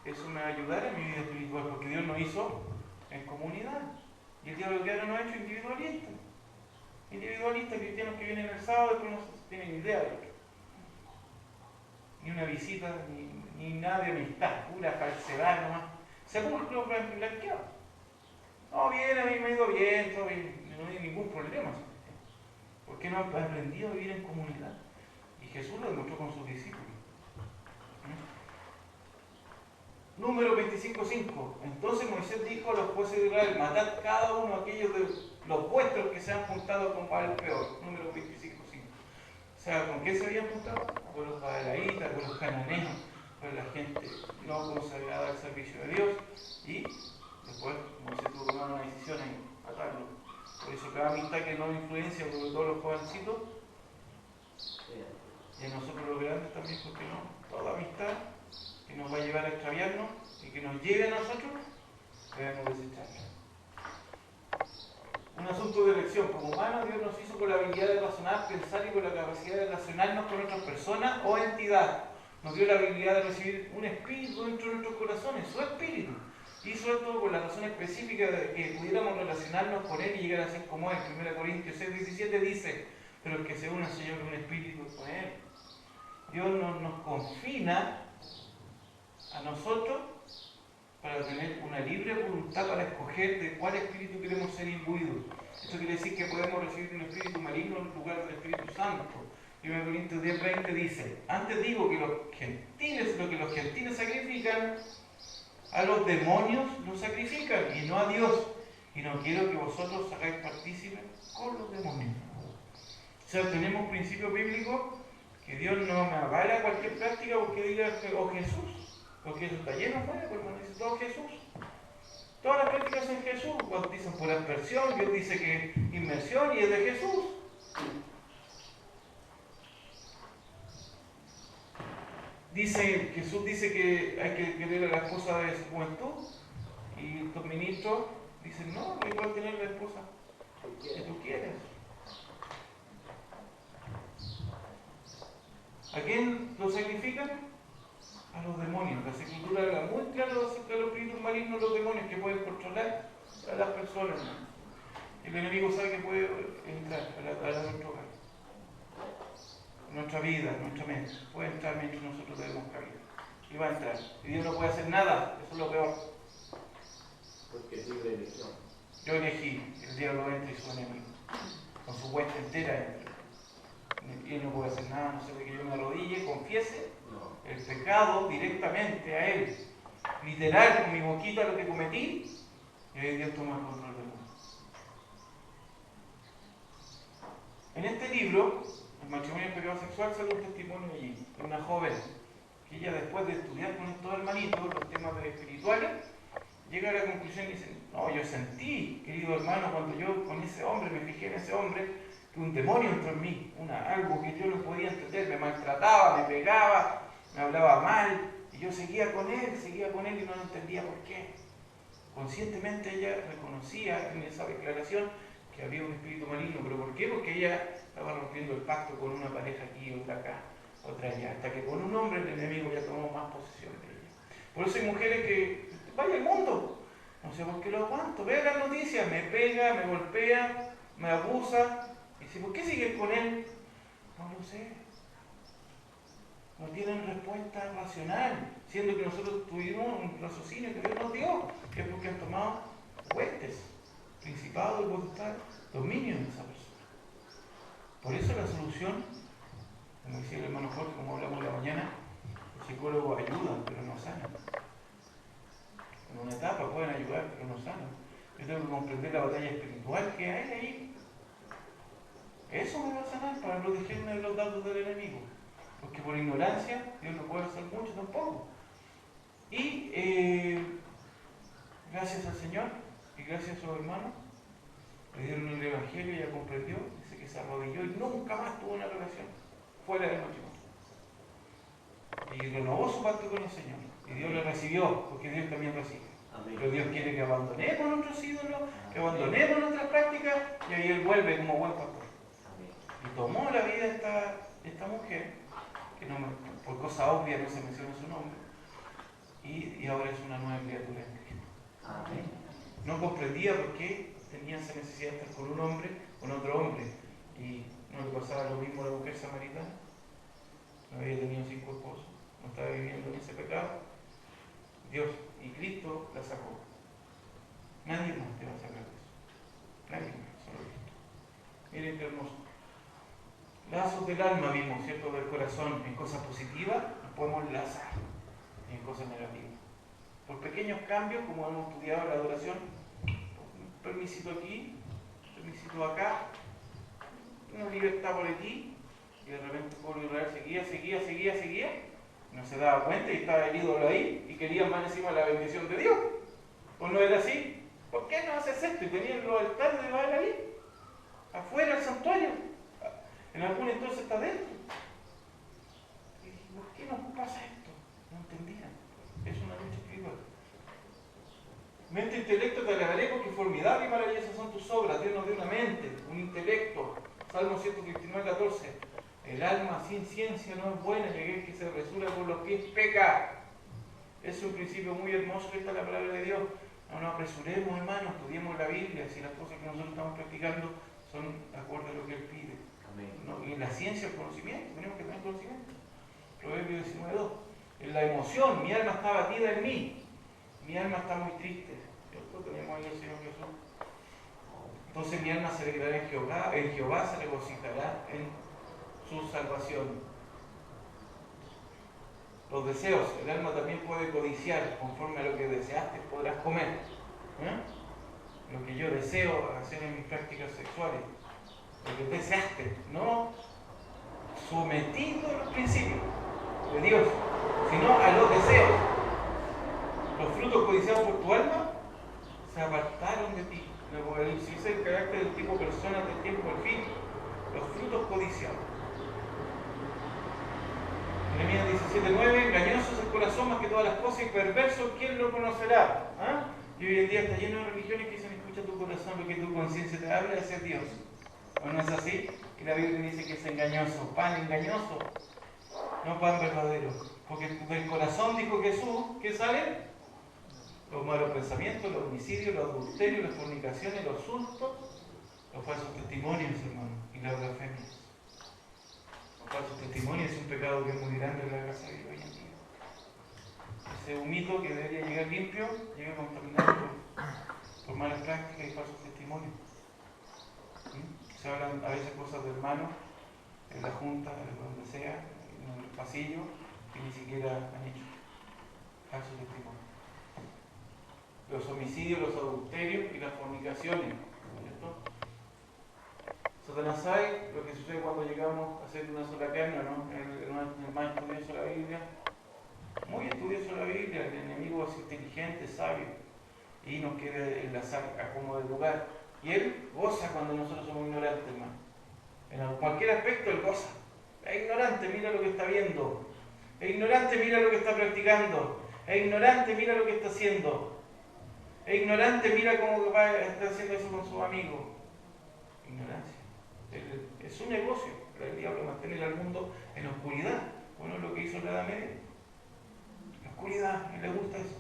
Eso me va a ayudar en mi vida espiritual, porque Dios nos hizo en comunidad. Y el diablo ya no ha hecho individualista. Individualistas cristianos que vienen el sábado y después no tienen idea de otro. Ni una visita, ni nada de amistad, pura falsedad nomás. Sepulcro blanqueado. No, bien, a mí me ha ido bien, todo bien, no hay ningún problema. Porque no ha aprendido a vivir en comunidad. Y Jesús lo demostró con sus discípulos. Número 25:5. Entonces Moisés dijo a los jueces de Israel: matad cada uno de aquellos de los vuestros que se han juntado con Baal peor. Número 25:5. O sea, ¿con qué se habían juntado? Con los baalaítas, con los cananeos, con la gente no consagrada al servicio de Dios. Y después Moisés tuvo que tomar una decisión en matarlo. Por eso cada amistad que no influencia, sobre todo los jovencitos, y a nosotros los grandes también, porque no, toda amistad que nos va a llevar a extraviarnos y que nos lleve a nosotros, debemos desecharla. Un asunto de elección. Como humanos, Dios nos hizo con la habilidad de razonar, pensar y con la capacidad de relacionarnos con otras personas o entidad. Nos dio la habilidad de recibir un espíritu dentro de nuestros corazones, su espíritu. Hizo esto con la razón específica de que pudiéramos relacionarnos con Él y llegar a ser como Él. 1 Corintios 6:17 dice: pero el que se une al Señor es un espíritu con Él. Dios nos confina a nosotros para tener una libre voluntad para escoger de cuál espíritu queremos ser imbuidos. Esto quiere decir que podemos recibir un espíritu maligno en lugar del Espíritu Santo. 1 Corintios 10:20 dice: antes digo que lo que los gentiles sacrifican, a los demonios los sacrifican y no a Dios. Y no quiero que vosotros os hagáis partícipes con los demonios. O sea, tenemos principios bíblicos que Dios no me avala cualquier práctica porque diga oh Jesús, porque eso está lleno afuera, porque cuando dice todo Jesús. Todas las prácticas en Jesús, cuando dicen por aspersión, Dios dice que inmersión y es de Jesús. Jesús dice que hay que querer a la esposa de su juventud, y estos ministros dicen no, no igual tener la esposa que tú quieres. ¿A quién lo sacrifican? A los demonios. La Escritura habla muy claro acerca de los espíritus malignos, los demonios que pueden controlar a las personas. El enemigo sabe que puede entrar a nuestro hogar, nuestra vida, nuestra mente. Puede entrar mientras nosotros debemos cabida. Y va a entrar. Y Dios no puede hacer nada. Eso es lo peor. Porque es libre elección. Yo elegí, el diablo entra y su enemigo. Con su hueste entera entra. Y él no puede hacer nada, no sé de que yo me arrodille, confiese el pecado directamente a él. Literal, con mi boquita lo que cometí, y ahí Dios toma el control del mundo. En este libro, El matrimonio y el pecado sexual, sale un testimonio allí, de una joven que ella, después de estudiar con estos hermanitos los temas espirituales, llega a la conclusión y dice: no, yo sentí, querido hermano, cuando yo con ese hombre, me fijé en ese hombre, que un demonio entró en mí, algo que yo no podía entender, me maltrataba, me pegaba, me hablaba mal, y yo seguía con él y no entendía por qué. Conscientemente ella reconocía en esa declaración que había un espíritu maligno. ¿Pero por qué? Porque ella estaba rompiendo el pacto con una pareja aquí, otra acá, otra allá, hasta que con un hombre el enemigo ya tomó más posesión de ella. Por eso hay mujeres que, vaya al mundo, no sé por qué lo aguanto, vea las noticias, me pega, me golpea, me abusa, y dice: ¿por qué siguen con él? No lo sé. No tienen respuesta racional, siendo que nosotros tuvimos un raciocinio que Dios nos dio, que es porque han tomado huestes, principado y potestad, dominio de esa persona. Por eso la solución, como decía el hermano Jorge, como hablamos en la mañana, los psicólogos ayudan, pero no sanan. En una etapa pueden ayudar, pero no sanan. Yo tengo que comprender la batalla espiritual que hay ahí. Eso me va a sanar para protegerme de los datos del enemigo. Porque por ignorancia Dios no puede hacer mucho tampoco. Y gracias al Señor y gracias a sus hermanos, le dieron el Evangelio y ella comprendió, dice que se arrodilló y nunca más tuvo una relación fuera del matrimonio. Y renovó su pacto con el Señor. Y Dios le recibió, porque Dios también recibe. Amén. Pero Dios quiere que abandonemos nuestros ídolos, que abandonemos nuestras prácticas, y ahí Él vuelve como buen pastor. Y tomó la vida de esta mujer, que no, por cosa obvia no se menciona su nombre, y ahora es una nueva criatura en Cristo. Amén. No comprendía por qué tenía esa necesidad de estar con un hombre, con otro hombre, y no le pasaba lo mismo a la mujer samaritana. No había tenido 5 esposos, no estaba viviendo en ese pecado. Dios y Cristo la sacó. Nadie más te va a sacar de eso. Nadie más, solo Cristo. Miren qué hermoso. Lazos del alma vimos, ¿cierto? Del corazón. En cosas positivas nos podemos lazar, y en cosas negativas. Por pequeños cambios, como hemos estudiado la adoración, un permisito aquí, un permisito acá, una libertad por aquí, y de repente el pueblo de Israel seguía, no se daba cuenta y estaba el ídolo ahí y querían más encima la bendición de Dios. ¿O no era así? ¿Por qué no haces esto? Y tenían los altares de Baal ahí, afuera del santuario. En algún entonces está dentro. Y dije, ¿por qué nos pasa esto? No entendían. Es una lucha espiritual. Mente e intelecto te alabaré porque formidable y maravillosas son tus obras. Dios nos dio una mente, un intelecto. Salmo 139, 14. El alma sin ciencia no es buena, y aquel que se apresura por los pies peca. Es un principio muy hermoso que está en la palabra de Dios. No nos apresuremos, hermanos, estudiemos la Biblia, si las cosas que nosotros estamos practicando son de acuerdo a lo que Él pide. Amén. ¿No? Y en la ciencia, el conocimiento, tenemos que tener conocimiento. Proverbio 19:2. En la emoción, mi alma está batida en mí, mi alma está muy triste. ¿Cierto? Tenemos ahí al Señor Jesús. Entonces mi alma se alegrará en Jehová se regocijará en su salvación. Los deseos, el alma también puede codiciar, conforme a lo que deseaste podrás comer. Lo que yo deseo hacer en mis prácticas sexuales, lo que deseaste, no sometido a los principios de Dios, sino a los deseos. Los frutos codiciados por tu alma se apartaron de ti. En el Apocalipsis dice el carácter del tipo persona del tiempo del fin. Los frutos codiciados. Jeremías 17:9, engañoso es el corazón más que todas las cosas y perverso, ¿quién lo conocerá? Y hoy en día está lleno de religiones que dicen, escucha tu corazón, lo que tu conciencia te habla, ese es Dios. ¿O no es así? Y la Biblia dice que es engañoso, pan engañoso, no pan verdadero. Porque del corazón, dijo Jesús, ¿qué sale? Los malos pensamientos, los homicidios, los adulterios, las fornicaciones, los hurtos, los falsos testimonios, hermano, y la blasfemia. Falso testimonio es un pecado que es muy grande en la casa de Dios hoy en día. Ese humito que debería llegar limpio, llega contaminado por malas prácticas y falsos testimonios. Se hablan a veces cosas de hermanos en la junta, donde sea, en el pasillo, que ni siquiera han hecho. Falsos testimonios. Los homicidios, los adulterios y las fornicaciones, ¿cierto? Satanás sabe lo que sucede cuando llegamos a ser una sola carne, ¿no? El más estudioso de la Biblia, muy estudioso de la Biblia, el enemigo es inteligente, sabio, y nos quiere enlazar a como de lugar. Y él goza cuando nosotros somos ignorantes, hermano. En cualquier aspecto él goza. Es ignorante, mira lo que está viendo. Es ignorante, mira lo que está practicando. Es ignorante, mira lo que está haciendo. Es ignorante, mira cómo está haciendo eso con sus amigos. Ignorancia. Es un negocio. El diablo mantener al mundo en la oscuridad. Bueno, es lo que hizo en la Edad Media. La oscuridad, y le gusta eso.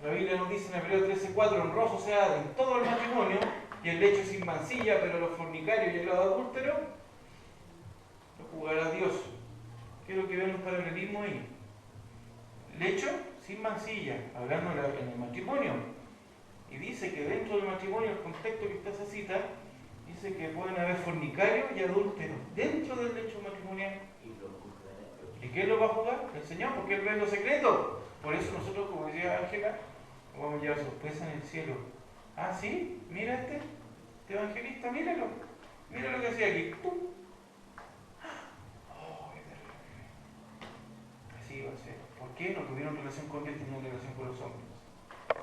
La Biblia nos dice en Hebreos 13:4, honroso sea en todo el matrimonio y el lecho sin mancilla, pero los fornicarios y el adúltero lo juzgará Dios. ¿Qué es lo que ven los paralelismos ahí? Lecho sin mancilla, hablando en el matrimonio. Y dice que dentro del matrimonio, el contexto que está esa cita, dice que pueden haber fornicarios y adúlteros dentro del lecho matrimonial. ¿Y quién lo va a juzgar? El Señor, porque Él ve los secretos. Por eso nosotros, como decía Ángela, nos vamos a llevar sorpresa en el cielo. Ah, sí, mira este evangelista, míralo. Mira lo que hacía aquí. ¡Pum! ¡Oh, qué terrible! Así va a ser. ¿Por qué? No tuvieron relación con Dios, tenían relación con los hombres.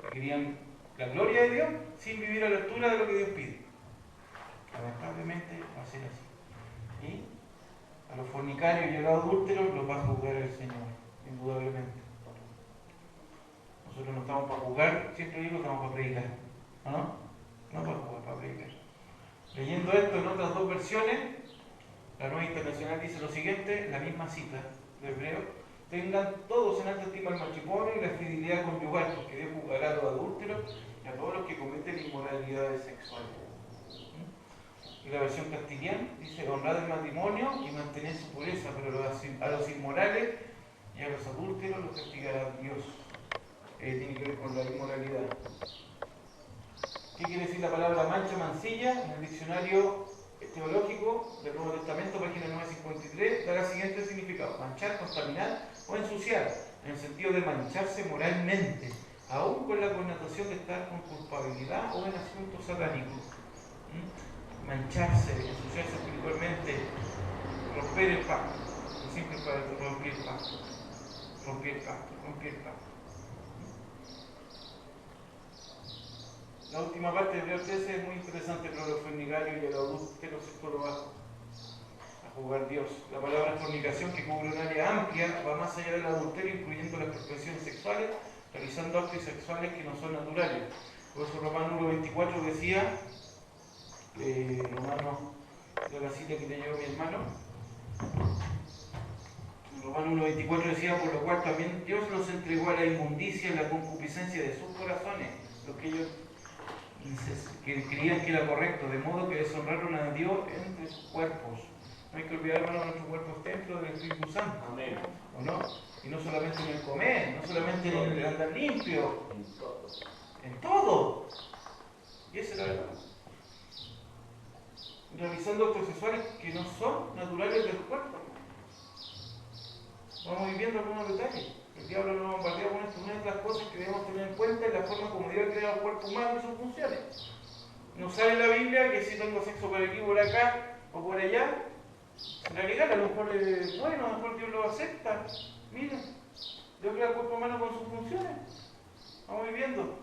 que querían la gloria de Dios sin vivir a la altura de lo que Dios pide. Lamentablemente va a ser así. Y a los fornicarios y a los adúlteros los va a juzgar el Señor, indudablemente. Nosotros no estamos para juzgar, siempre digo, estamos para predicar. ¿No? No para jugar, para predicar. Leyendo esto en otras dos versiones, la Nueva Internacional dice lo siguiente, la misma cita de Hebreo: tengan todos en alta estima el matrimonio y la fidelidad conyugal, porque Dios juzgará a los adúlteros y a todos los que cometen inmoralidades sexuales. Y la versión castellana dice: honrad el matrimonio y mantened su pureza, pero a los inmorales y a los adúlteros los castigará Dios. Tiene que ver con la inmoralidad. ¿Qué quiere decir la palabra mancha, mancilla? En el diccionario teológico del Nuevo Testamento, página 953, da el siguiente significado: manchar, contaminar o ensuciar, en el sentido de mancharse moralmente, aún con la connotación de estar con culpabilidad o en asuntos satánicos. Mancharse, ensuciarse espiritualmente, romper el pacto. El simple para romper el pacto. Romper el pacto, romper el pacto. La última parte de Hebreo 13 es muy interesante para los fornicarios y a los adúlteros, esto lo va a juzgar Dios. La palabra fornicación, que cubre un área amplia, va más allá del adulterio, incluyendo las perversiones sexuales, realizando actos sexuales que no son naturales. Por eso Romanos 1:24 decía, Romanos, de la cita que te llevó mi hermano, Romanos 1:24 decía: por lo cual también Dios los entregó a la inmundicia y la concupiscencia de sus corazones, lo que ellos que creían que era correcto, de modo que deshonraron a Dios entre sus cuerpos. No hay que olvidar, hermano, que nuestro cuerpo es templo del Espíritu Santo. Amén. ¿O no? Y no solamente en el comer, no solamente en el andar limpio, en todo. Y esa es la verdad. Realizando actos sexuales que no son naturales del cuerpo. Vamos viviendo algunos detalles. El diablo nos bombardea con esto. Una de las cosas que debemos tener en cuenta es la forma como Dios ha creado el cuerpo humano y sus funciones. No sale en la Biblia que si tengo sexo por aquí, por acá o por allá, será legal, a lo mejor es bueno, a lo mejor Dios lo acepta. Miren, Dios crea el cuerpo humano con sus funciones. Vamos viviendo.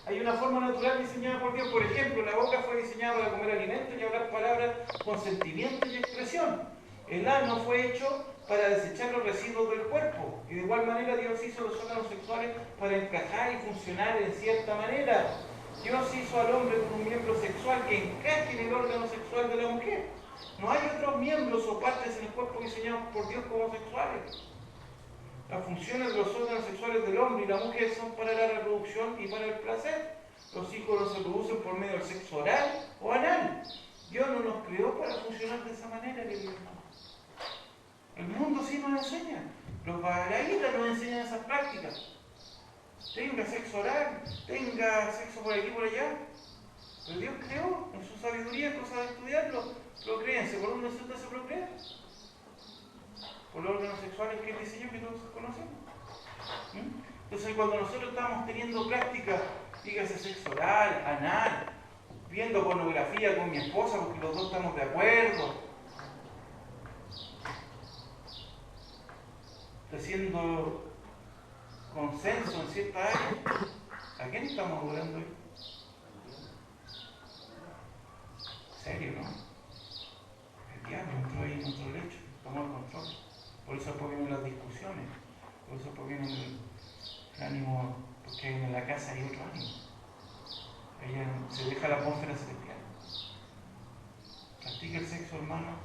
Hay una forma natural diseñada por Dios. Por ejemplo, la boca fue diseñada para comer alimentos y hablar palabras con sentimiento y expresión. El ano fue hecho para desechar los residuos del cuerpo. Y de igual manera Dios hizo los órganos sexuales para encajar y funcionar en cierta manera. Dios hizo al hombre con un miembro sexual que encaje en el órgano sexual de la mujer. No hay otros miembros o partes en el cuerpo diseñados por Dios como sexuales. Las funciones de los órganos sexuales del hombre y la mujer son para la reproducción y para el placer. Los hijos no se producen por medio del sexo oral o anal. Dios no nos creó para funcionar de esa manera, querido hermano. El mundo sí nos enseña. Los baalaítas nos enseñan esas prácticas. Tenga sexo oral, tenga sexo por aquí y por allá. Pero Dios creó, en su sabiduría, cosa de estudiarlo. Procréense. ¿Por dónde usted se procrea? Por los órganos sexuales que Él diseñó, que todos conocemos. Entonces, cuando nosotros estamos teniendo prácticas, dígase sexo oral, anal, viendo pornografía con mi esposa porque los dos estamos de acuerdo, haciendo consenso en cierta área, ¿a quién estamos adorando hoy? Serio, ¿no? El diablo entró ahí en nuestro lecho, tomó el control. Por eso después vienen las discusiones, por eso después viene el ánimo, porque en la casa hay otro ánimo. Ella se deja la atmósfera celestial. Practica el sexo, hermano,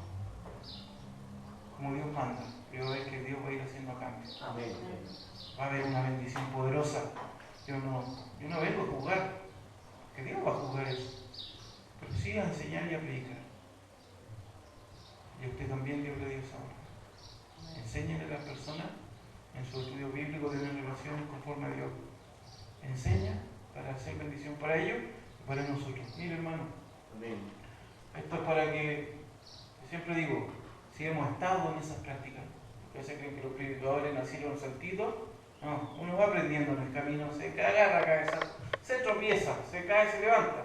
como Dios manda. Yo veo que Dios va a ir haciendo cambios. Amén. Va a haber una bendición poderosa. Yo no vengo a juzgar, que Dios va a juzgar eso. Pero sí a enseñar y a predicar. Y a usted también Dios le dio esa hora. Enséñale a las personas en su estudio bíblico de las relaciones conforme a Dios. Enseña para hacer bendición para ellos y para nosotros. Mire, hermano. Amén. Esto es para que, siempre digo, si hemos estado en esas prácticas, porque a veces creen que los predicadores nacieron santitos. No, uno va aprendiendo en el camino, se agarra cabeza, se tropieza, se cae, se levanta.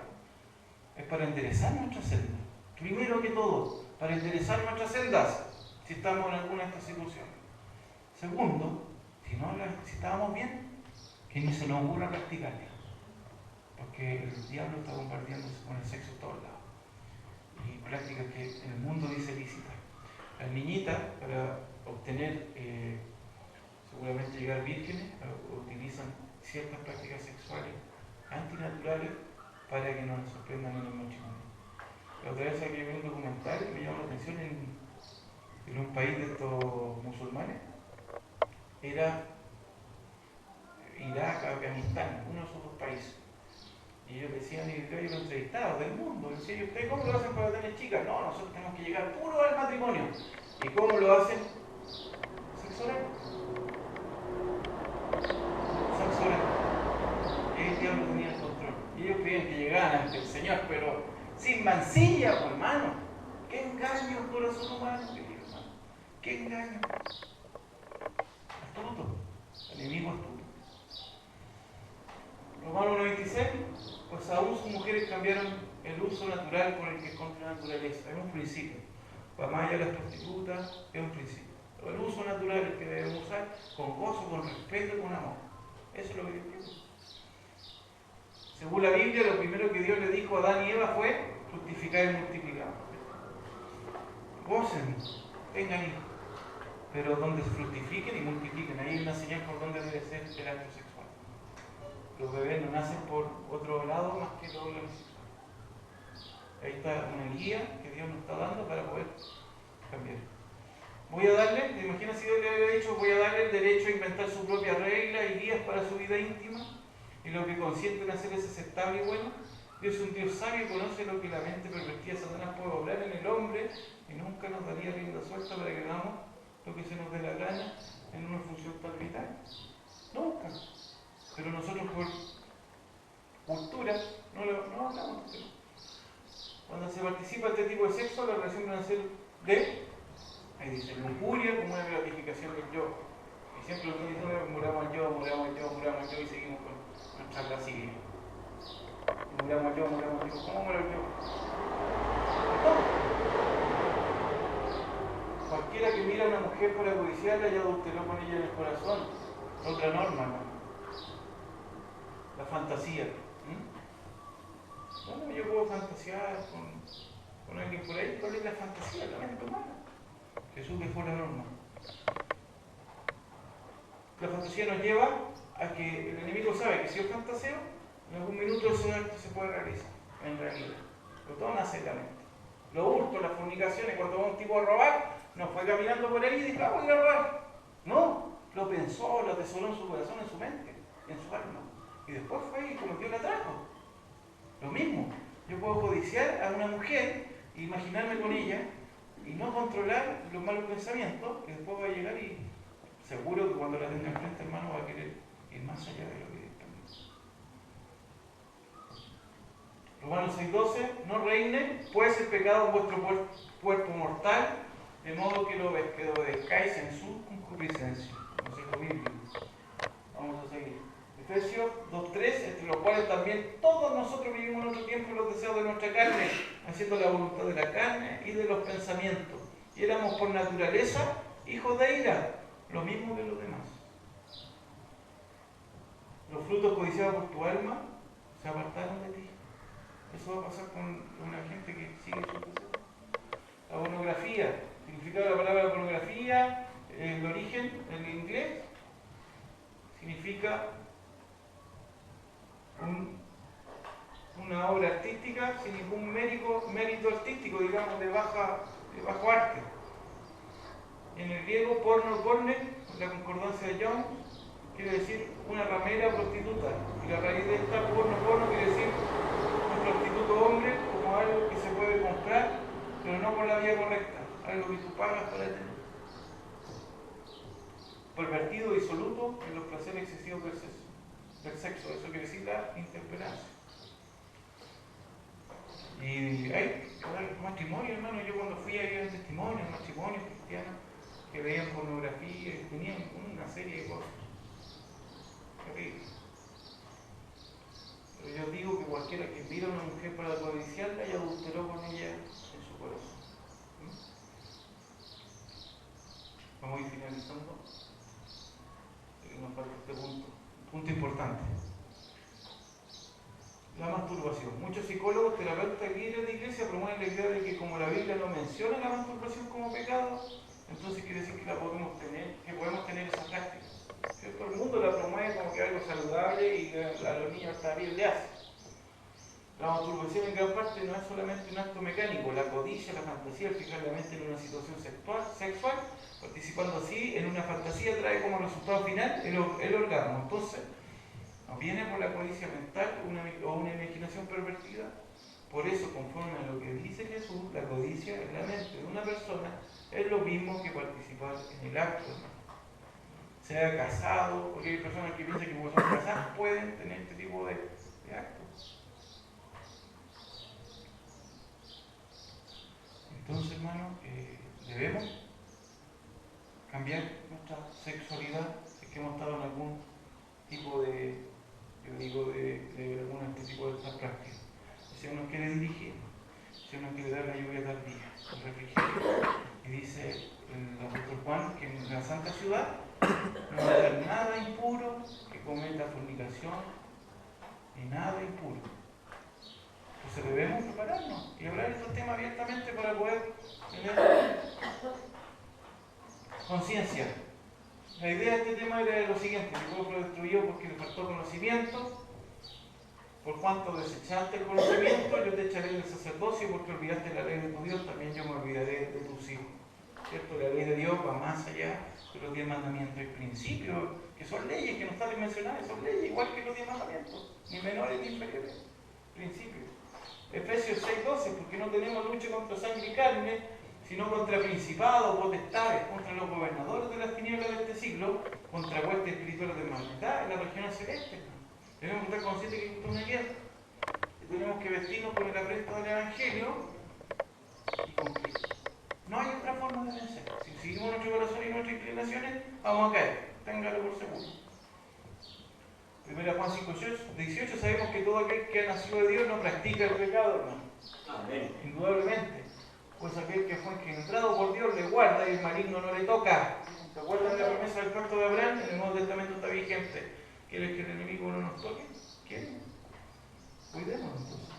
Es para enderezar nuestras sendas. Primero que todo, para enderezar nuestras sendas, si estamos en alguna de estas situaciones. Segundo, si estábamos bien, que ni se nos ocurra practicarla, porque el diablo está bombardeándose con el sexo a todos lados, y prácticas que en el mundo dice lícitas. Las niñitas, para obtener, seguramente llegar vírgenes, utilizan ciertas prácticas sexuales antinaturales para que no nos sorprendan en el matrimonio. La otra vez aquí vi un documental que me llamó la atención en un país de estos musulmanes. Era Irak, Afganistán, uno de esos dos países. Y ellos decían, y yo los entrevistados del mundo, decían, ¿y ustedes cómo lo hacen para tener chicas? No, nosotros tenemos que llegar puro al matrimonio. ¿Y cómo lo hacen? Sexo oral. Sexo oral. El diablo tenía el control. Y ellos pedían que llegaran ante el Señor, pero sin mancilla, pues, hermano. ¡Qué engaño el corazón humano, querido hermano! ¡Qué engaño! Astuto. El enemigo astuto. Romanos 1:26, pues aún sus mujeres cambiaron el uso natural por el que es contra la naturaleza. Es un principio. Para más allá de las prostitutas, es un principio. El uso natural es que debemos usar con gozo, con respeto y con amor. Eso es lo que Dios quiere. Según la Biblia, lo primero que Dios le dijo a Adán y Eva fue fructificar y multiplicar. Gocen, tengan hijos, pero donde se fructifiquen y multipliquen, ahí hay una señal por donde debe ser el acto sexual. Los bebés no nacen por otro lado más que los órganos sexuales. Ahí está una guía que Dios nos está dando para poder cambiar. Voy a darle, imagina si Dios le hubiera dicho, voy a darle el derecho a inventar su propia regla y guías para su vida íntima, y lo que consiente en hacer es aceptable y bueno. Dios es un Dios sabio y conoce lo que la mente pervertida de Satanás puede obrar en el hombre, y nunca nos daría rienda suelta para que hagamos lo que se nos dé la gana en una función tan vital. Nunca. Pero nosotros por cultura no hablamos de eso. Cuando se participa de este tipo de sexo, la relación va a ser ahí dice, lujuria como una gratificación del yo. Y siempre lo que dicen, muramos yo, y seguimos con nuestra clase. Muramos yo, ¿cómo muero yo? No. Cualquiera que mira a una mujer para codiciarla ya adulteró con ella en el corazón. Otra norma, ¿no? La fantasía. Bueno, yo puedo fantasear con alguien por ahí. ¿Cuál es la fantasía? La mente humana. Jesús dejó la norma. La fantasía nos lleva a que el enemigo sabe que si yo fantaseo, en algún minuto ese acto se puede realizar, en realidad. Pero todo nace en la mente. Los hurtos, las fornicaciones, cuando va un tipo a robar, no fue caminando por ahí y dijo, voy a ir a robar. No, lo pensó, lo atesoró en su corazón, en su mente, en su alma. Y después fue y cometió el atraco. Lo mismo, yo puedo codiciar a una mujer, imaginarme con ella, y no controlar los malos pensamientos, que después va a llegar y seguro que cuando la tenga enfrente, hermano, va a querer ir más allá de lo que está. Romanos 6:12, no reine, pues el pecado en vuestro cuerpo mortal, de modo que lo obedezcáis en su concupiscencia. Consejo bíblico. Vamos a seguir. Efesios 2:3, entre los cuales también todos nosotros vivimos en otro tiempo los deseos de nuestra carne, haciendo la voluntad de la carne y de los pensamientos. Y éramos por naturaleza hijos de ira, lo mismo que los demás. Los frutos codiciados por tu alma se apartaron de ti. Eso va a pasar con una gente que sigue su deseo. La pornografía, significado de la palabra pornografía, el origen en inglés, significa una obra artística sin ningún mérito artístico, digamos, de bajo arte. En el griego, porne, la concordancia de Young, quiere decir una ramera prostituta. Y la raíz de esta porno quiere decir un prostituto hombre como algo que se puede comprar, pero no por la vía correcta, algo que tú pagas para tener. Pervertido, disoluto en los placeres excesivos del sexo. Eso quiere decir la intemperancia. Y hay matrimonio, hermano. Yo cuando fui a ver testimonios, matrimonios cristianos que veían pornografía y tenían una serie de cosas. Terrible. Pero yo digo que cualquiera que mira a una mujer para codiciarla y adulteró con ella en su corazón. Vamos a ir finalizando. Nos falta este punto. Punto importante. La masturbación. Muchos psicólogos, terapeutas, líderes de iglesia promueven la idea de que como la Biblia no menciona la masturbación como pecado, entonces quiere decir que la podemos tener, que podemos tener esa práctica. ¿Cierto? El mundo la promueve como que algo saludable y a los niños está bien le hace. La masturbación en gran parte no es solamente un acto mecánico, la codicia, la fantasía, el fijar la mente en una situación sexual, participando así en una fantasía trae como resultado final el orgasmo. Entonces, no viene por la codicia mental o una imaginación pervertida. Por eso, conforme a lo que dice Jesús, la codicia en la mente de una persona es lo mismo que participar en el acto, sea casado, porque hay personas que piensan que como son casadas pueden tener este tipo de actos. Entonces, hermano, debemos cambiar nuestra sexualidad si es que hemos estado en algún tipo de, de algún este tipo de estas prácticas. Si uno quiere dirigir, si uno quiere dar la lluvia tardía, el refrigerio, y dice el apóstol Juan que en la santa ciudad no va a haber nada impuro que cometa fornicación, ni nada impuro. Entonces debemos prepararnos y hablar de estos temas abiertamente para poder tener conciencia. La idea de este tema era lo siguiente: el pueblo lo destruyó porque le faltó conocimiento. Por cuanto desechaste el conocimiento, yo te echaré del sacerdocio, porque olvidaste la ley de tu Dios, también yo me olvidaré de tus hijos. ¿Cierto? La ley de Dios va más allá de los 10 mandamientos y principios, que son leyes que no están mencionadas, son leyes igual que los 10 mandamientos, ni menores ni inferiores, principios. Efesios 6:12, porque no tenemos lucha contra sangre y carne, sino contra principados, potestades, contra los gobernadores de las tinieblas de este siglo, contra huestes espirituales de maldad en la región celeste. Tenemos que estar conscientes que esto es una guerra, que tenemos que vestirnos con el apresto del Evangelio y con Cristo. No hay otra forma de vencer. Si seguimos nuestro corazón y nuestras inclinaciones, vamos a caer. Téngalo por seguro. 1 Juan 5:18, sabemos que todo aquel que ha nacido de Dios no practica el pecado, hermano. Amén. Indudablemente. Pues aquel que fue engendrado por Dios le guarda y el maligno no le toca. ¿Se acuerdan de la promesa del pacto de Abraham? En el Nuevo Testamento está vigente. ¿Quieres que el enemigo no nos toque? ¿Quieren? Cuidémonos entonces.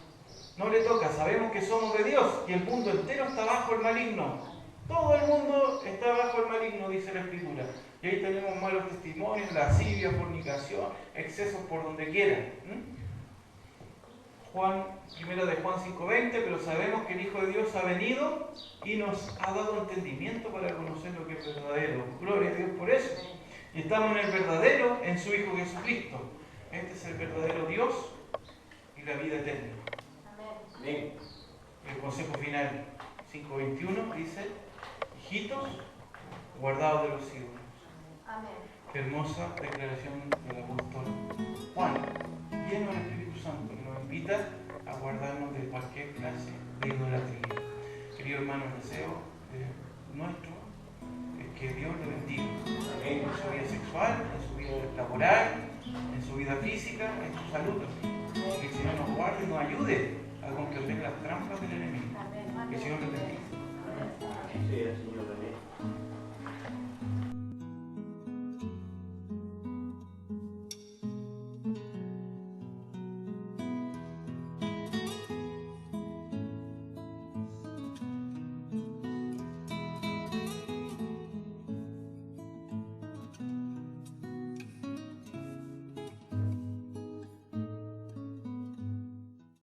No le toca, sabemos que somos de Dios y el mundo entero está bajo el maligno. Todo el mundo está bajo el maligno, dice la Escritura. Y ahí tenemos malos testimonios, lascivia, fornicación, excesos por donde quieran. Primera de Juan 5:20, pero sabemos que el Hijo de Dios ha venido y nos ha dado entendimiento para conocer lo que es verdadero. Gloria a Dios por eso. Y estamos en el verdadero, en su Hijo Jesucristo. Este es el verdadero Dios y la vida eterna. Amén. El consejo final 5:21 dice: hijitos, guardados de los ídolos. Amén. Qué hermosa declaración del apóstol Juan, lleno del Espíritu Santo, que nos invita a guardarnos de cualquier clase de idolatría. Querido hermano, el deseo nuestro es que Dios le bendiga en su vida sexual, en su vida laboral, en su vida física, en su salud. Que el Señor nos guarde y nos ayude a comprender las trampas del enemigo. Que el Señor le bendiga.